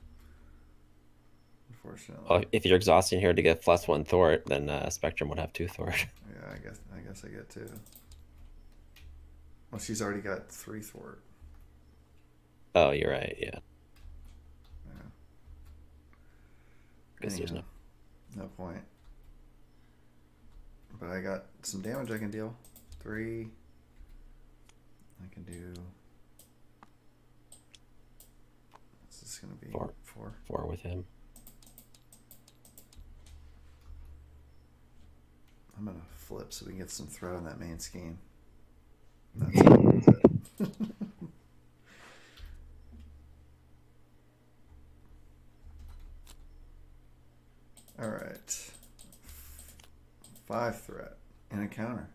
Speaker 1: Unfortunately.
Speaker 2: Well, if you're exhausting here to get +1 thwart, then Spectrum would have 2 thwart.
Speaker 1: Yeah, I guess I get 2. Well, she's already got 3 thwart.
Speaker 2: Oh, you're right. Yeah.
Speaker 1: Yeah.
Speaker 2: Guess there's
Speaker 1: Anyhow, no point. But I got some damage I can deal. 3. I can do. This is gonna be
Speaker 2: 4.
Speaker 1: 4.
Speaker 2: 4 with him.
Speaker 1: I'm gonna flip so we can get some threat on that main scheme. That's it. All right. 5 threat and a counter.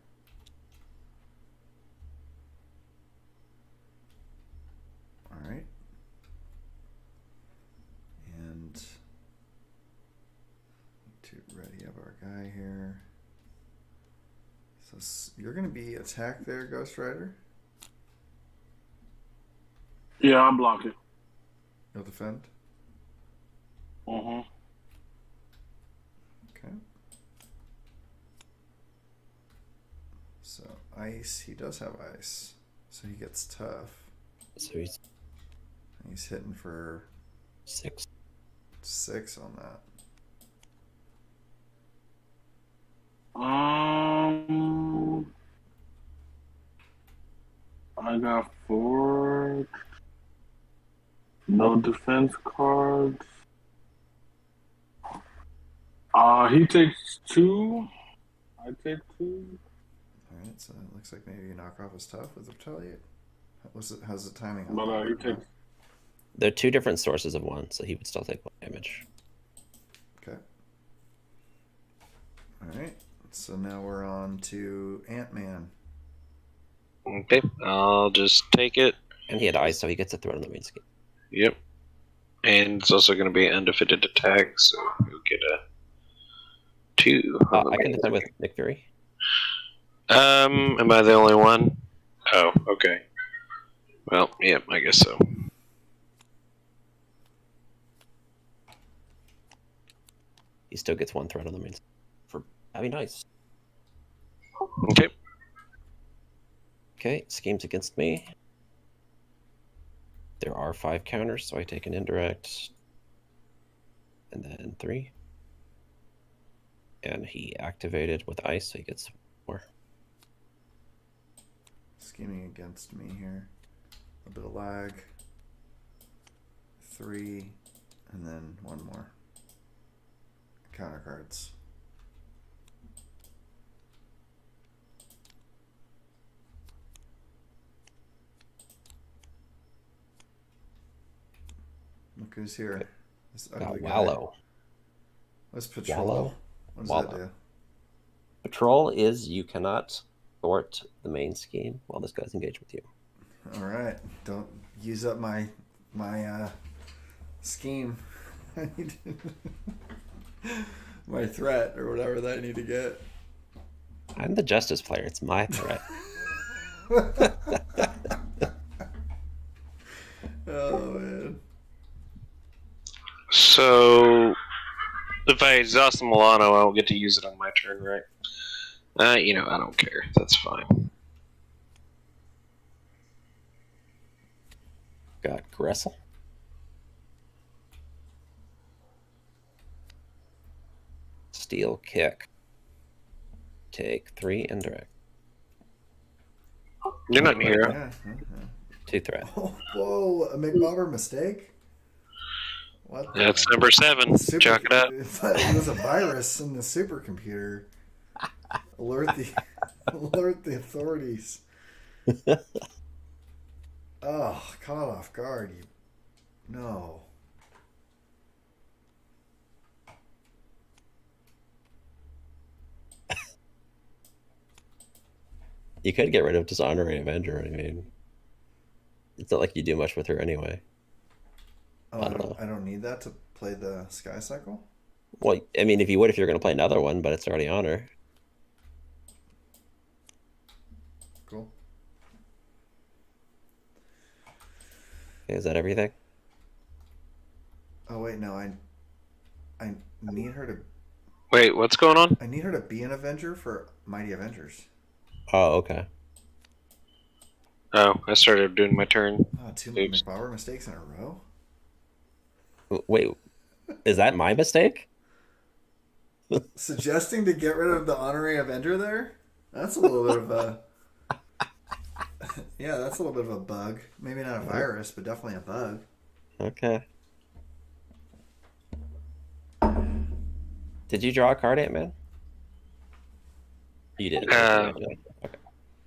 Speaker 1: All right. And to ready up our guy here. So you're going to be attacked there, Ghost Rider?
Speaker 4: Yeah, I'll block it.
Speaker 1: You'll defend?
Speaker 4: Mm-hmm.
Speaker 1: Okay. So ice, he does have ice. So he gets tough.
Speaker 2: So he's
Speaker 1: He's hitting for
Speaker 2: 6.
Speaker 1: 6 on that.
Speaker 4: I got 4. No defense cards. He takes 2. I take 2.
Speaker 1: Alright, so it looks like maybe you knock off his tough with retaliate. How's the timing on
Speaker 4: But
Speaker 1: that?
Speaker 4: he takes.
Speaker 2: They're 2 different sources of 1, so he would still take 1 damage.
Speaker 1: Okay. Alright, so now we're on to Ant-Man.
Speaker 3: Okay, I'll just take it.
Speaker 2: And he had ice, so he gets a threat on the main scheme.
Speaker 3: Yep. And it's also going to be an undefeated attack, so you'll get a 2. on the
Speaker 2: I can
Speaker 3: main
Speaker 2: defend with
Speaker 3: scheme.
Speaker 2: Nick Fury.
Speaker 3: Am I the only one? Oh, okay. Well, yeah, I guess so.
Speaker 2: He still gets 1 threat on the main scheme for having ice.
Speaker 3: Okay.
Speaker 2: Okay, schemes against me. There are 5 counters, so I take an indirect. And then 3. And he activated with ice, so he gets 4.
Speaker 1: Scheming against me here. A bit of lag. 3, and then 1 more. Counter cards. Look who's here. This ugly guy.
Speaker 2: Wallow.
Speaker 1: What's patrol?
Speaker 2: Wallow?
Speaker 1: What does
Speaker 2: Wallow.
Speaker 1: that do?
Speaker 2: Patrol is you cannot thwart the main scheme while this guy's engaged with you.
Speaker 1: All right, don't use up my scheme. I need my threat or whatever that I need to get.
Speaker 2: I'm the justice player. It's my threat.
Speaker 1: Oh man.
Speaker 3: So, if I exhaust the Milano, I won't get to use it on my turn, right? I don't care. That's fine.
Speaker 2: Got Gressel. Steel kick. Take 3 indirect.
Speaker 3: You're not a hero.
Speaker 1: Yeah.
Speaker 2: 2 threat.
Speaker 1: Oh, whoa, a McBobber mistake? What?
Speaker 3: That's number 7. Chalk it up.
Speaker 1: It was a virus in the supercomputer. Alert the authorities. Oh, caught off guard. No.
Speaker 2: You could get rid of Dishonoring Avenger. I mean, it's not like you do much with her anyway.
Speaker 1: Oh, I don't need that to play the Sky Cycle?
Speaker 2: Well, I mean, if you would, if you're going to play another one, but it's already on her.
Speaker 1: Cool.
Speaker 2: Okay, is that everything?
Speaker 1: Oh wait, no, I need her to
Speaker 3: Wait, what's going on?
Speaker 1: I need her to be an Avenger for Mighty Avengers.
Speaker 2: Oh, okay.
Speaker 3: Oh, I started doing my turn.
Speaker 1: Oh, 2
Speaker 3: Oops.
Speaker 1: McBauer mistakes in a row?
Speaker 2: Wait, is that my mistake?
Speaker 1: Suggesting to get rid of the honorary Avenger there? That's a little bit of a... Yeah, that's a little bit of a bug. Maybe not a virus, but definitely a bug.
Speaker 2: Okay. Did you draw a card, Ant-Man? You did. Okay.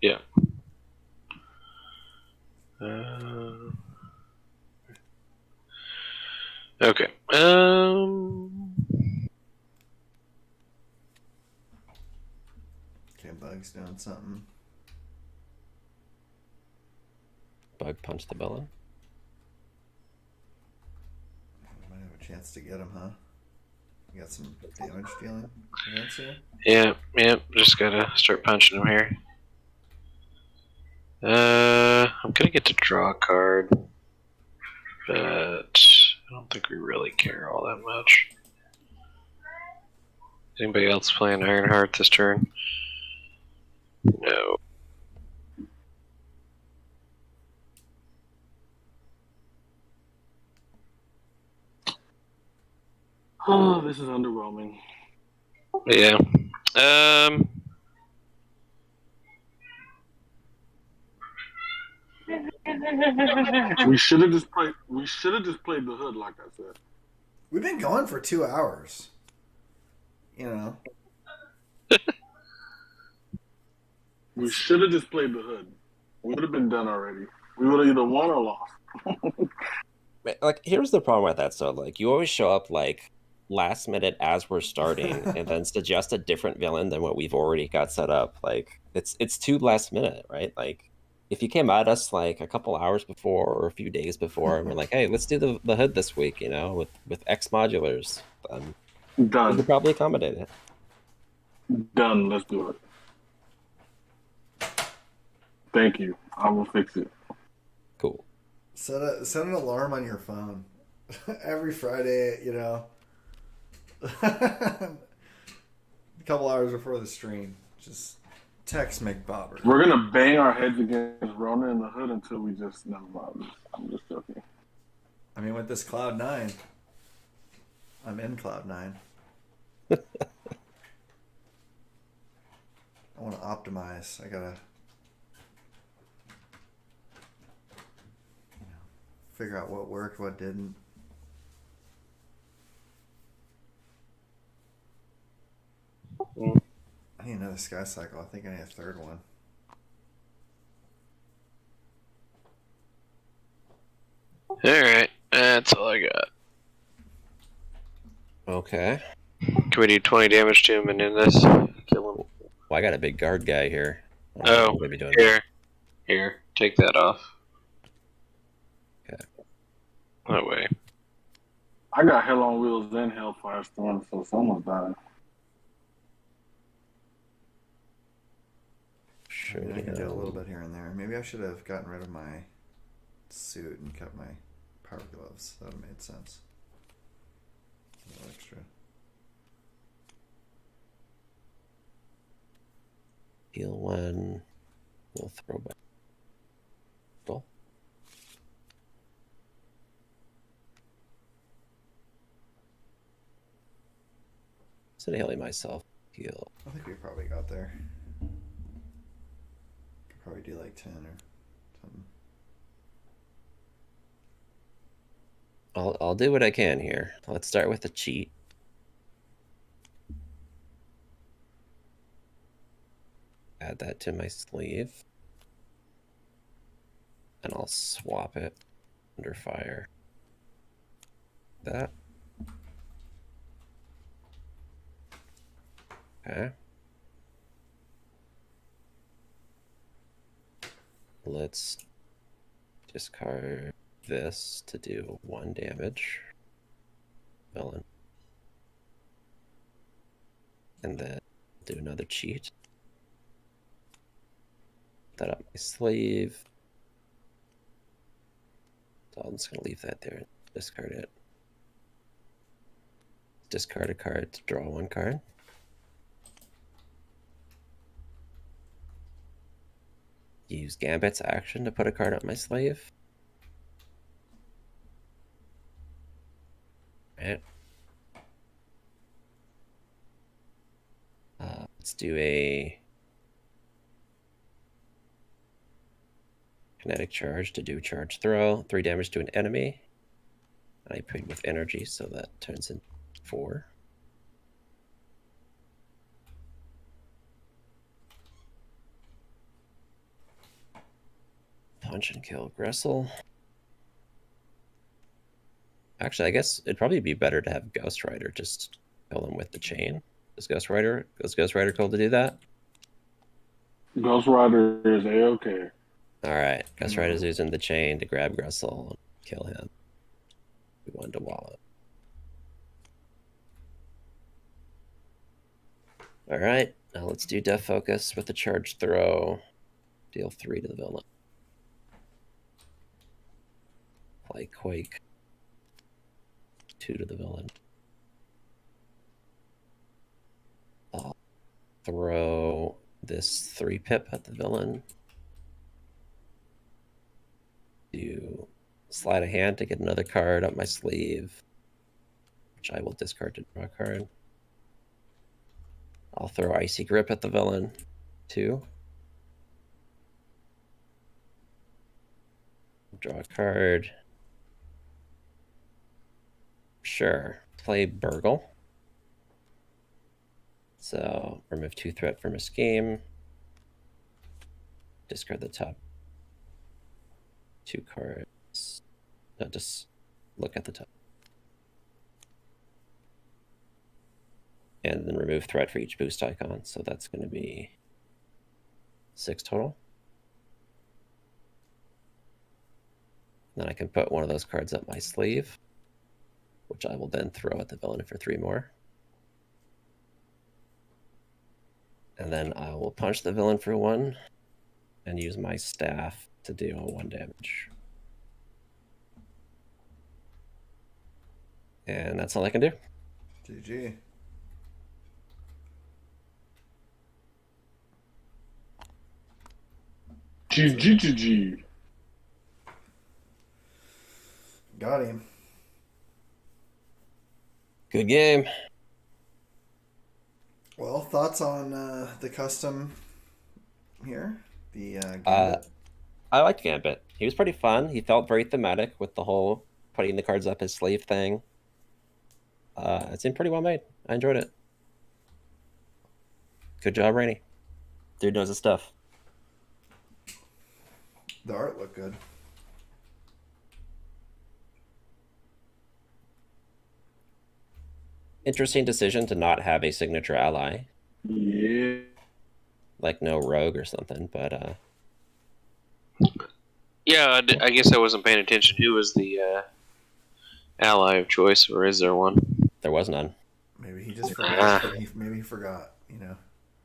Speaker 3: Yeah. Okay.
Speaker 1: Bug's doing something.
Speaker 2: Bug punch the villain.
Speaker 1: Might have a chance to get him, huh? You got some damage dealing events here?
Speaker 3: Yeah, just gotta start punching him here. I'm gonna get to draw a card, but I don't think we really care all that much. Anybody else playing Ironheart this turn? No.
Speaker 4: Oh, this is underwhelming.
Speaker 3: Yeah.
Speaker 4: We should have just played. We should have just played the hood, like I said.
Speaker 1: We've been going for 2 hours. You know.
Speaker 4: We should have just played the hood. We would have been done already. We would have either won or lost.
Speaker 2: Like, here's the problem with that. So, like, you always show up like last minute as we're starting, and then suggest a different villain than what we've already got set up. Like, it's too last minute, right? Like, if you came at us like a couple hours before or a few days before, and we're like, hey, let's do the hood this week, you know, with X modulars, we
Speaker 4: Done.
Speaker 2: could probably accommodate it.
Speaker 4: Done. Let's do it. Thank you. I will fix it.
Speaker 2: Cool.
Speaker 1: Set an alarm on your phone. Every Friday, you know. A couple hours before the stream. Just text McBobber.
Speaker 4: We're gonna bang our heads against Rona in the hood until we just never mind. I'm just joking.
Speaker 1: I mean, with this Cloud 9, I'm in Cloud 9. I want to optimize. I gotta figure out what worked, what didn't. I need another Sky Cycle. I think I need a third one.
Speaker 3: Alright, that's all I got.
Speaker 2: Okay.
Speaker 3: Can we do 20 damage to him and end this? Kill him.
Speaker 2: Well, I got a big guard guy here.
Speaker 3: Oh,
Speaker 2: Maybe doing
Speaker 3: here, take that off.
Speaker 2: Okay.
Speaker 3: That way.
Speaker 4: I got Hell on Wheels and Hellfire Storm, so someone's dying.
Speaker 1: I mean, I can do a little bit here and there. Maybe I should have gotten rid of my suit and kept my power gloves. That would have made sense. A little extra.
Speaker 2: Heal one. We'll throw back. Cool. Instead of healing myself, heal.
Speaker 1: I think we probably got there. Could probably do like 10 or something.
Speaker 2: I'll do what I can here. Let's start with the cheat. Add that to my sleeve. And I'll swap it under fire. That. Okay. Let's discard this to do 1 damage. Villain. And then do another cheat. Put that up my sleeve. So I'm just going to leave that there and discard it. Discard a card to draw 1 card. Use Gambit's action to put a card up my sleeve. Right. Let's do a kinetic charge to do charge throw. 3 damage to an enemy. And I played with energy, so that turns into 4. Punch and kill Gressel. Actually, I guess it'd probably be better to have Ghost Rider just kill him with the chain. Is Ghost Rider cool to do that?
Speaker 4: Ghost Rider is A-okay.
Speaker 2: Alright, Ghost Rider's using the chain to grab Gressel and kill him. We wanted to wallow. Alright, now let's do Death Focus with the charge throw. Deal 3 to the villain. Play Quake. 2 to the villain. I'll throw this 3 pip at the villain. Do slide a hand to get another card up my sleeve, which I will discard to draw a card. I'll throw Icy Grip at the villain, 2. Draw a card. Sure. Play Burgle. So remove 2 threat from a scheme. Discard the top 2 cards. No, just look at the top. And then remove threat for each boost icon. So that's going to be 6 total. Then I can put one of those cards up my sleeve, which I will then throw at the villain for 3 more. And then I will punch the villain for 1 and use my staff to deal 1 damage. And that's all I can do.
Speaker 1: GG.
Speaker 4: GGGG.
Speaker 1: Got him.
Speaker 2: Good game.
Speaker 1: Well, thoughts on the custom here? The Gambit?
Speaker 2: I liked Gambit. He was pretty fun. He felt very thematic with the whole putting the cards up his sleeve thing. It seemed pretty well made. I enjoyed it. Good job, Rainey. Dude knows his stuff.
Speaker 1: The art looked good.
Speaker 2: Interesting decision to not have a signature ally.
Speaker 4: Yeah.
Speaker 2: Like no rogue or something, but
Speaker 3: Yeah, I guess I wasn't paying attention. Who was the ally of choice, or is there one?
Speaker 2: there was none.
Speaker 1: Maybe he just forgot. Maybe he forgot. You know,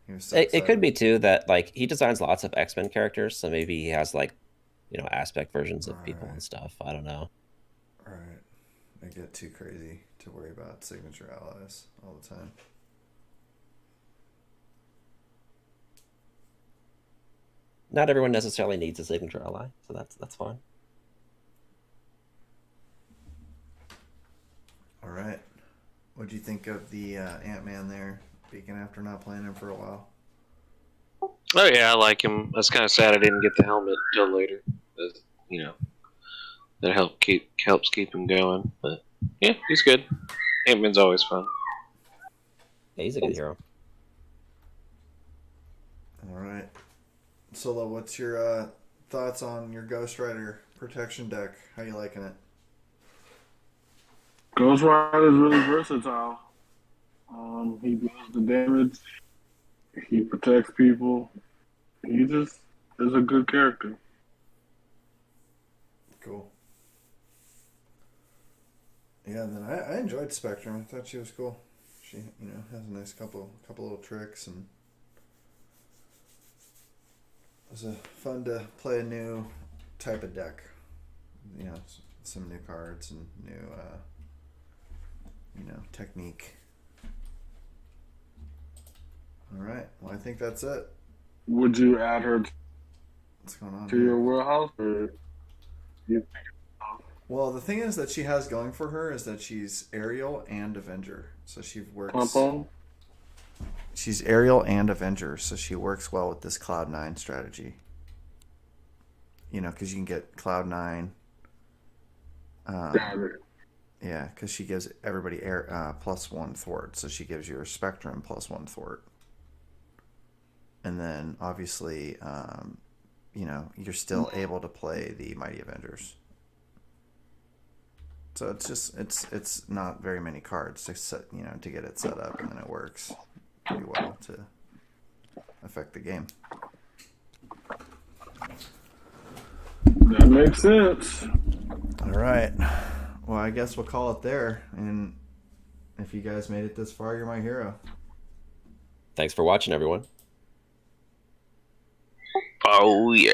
Speaker 1: he was so
Speaker 2: It could be too that like he designs lots of X-Men characters, so maybe he has like, you know, aspect versions of people and stuff. I don't know.
Speaker 1: Right. They get too crazy to worry about signature allies all the time.
Speaker 2: Not everyone necessarily needs a signature ally, so that's fine.
Speaker 1: All right. What'd you think of the Ant-Man there, peeking after not playing him for a while?
Speaker 3: Oh yeah, I like him. I was kind of sad I didn't get the helmet till later. But, you know, that helps keep him going. But yeah, he's good. Ant-Man's always fun.
Speaker 2: Yeah, he's a good hero.
Speaker 1: All right. Solo, what's your thoughts on your Ghost Rider protection deck? How you liking it?
Speaker 4: Ghost Rider is really versatile. He deals the damage. He protects people. He just is a good character.
Speaker 1: Cool. Yeah, and then I enjoyed Spectrum. I thought she was cool. She, you know, has a nice couple little tricks, and it was fun to play a new type of deck. You know, some new cards and new, you know, technique. All right. Well, I think that's it.
Speaker 4: Would you add her
Speaker 1: What's going on
Speaker 4: to
Speaker 1: here?
Speaker 4: your warehouse, or you
Speaker 1: Well, the thing is that she has going for her is that she's aerial and Avenger. So she works.
Speaker 4: pump on?
Speaker 1: She's aerial and Avenger, so she works well with this Cloud9 strategy. You know, because you can get Cloud9.
Speaker 4: Got it.
Speaker 1: Yeah, because she gives everybody air +1 thwart, so she gives your Spectrum +1 thwart. And then, obviously, you know, you're still able to play the Mighty Avengers. So it's just it's not very many cards to set, you know, to get it set up, and then it works pretty well to affect the game.
Speaker 4: That makes sense.
Speaker 1: All right. Well, I guess we'll call it there. And if you guys made it this far, you're my hero.
Speaker 2: Thanks for watching, everyone.
Speaker 3: Oh yeah.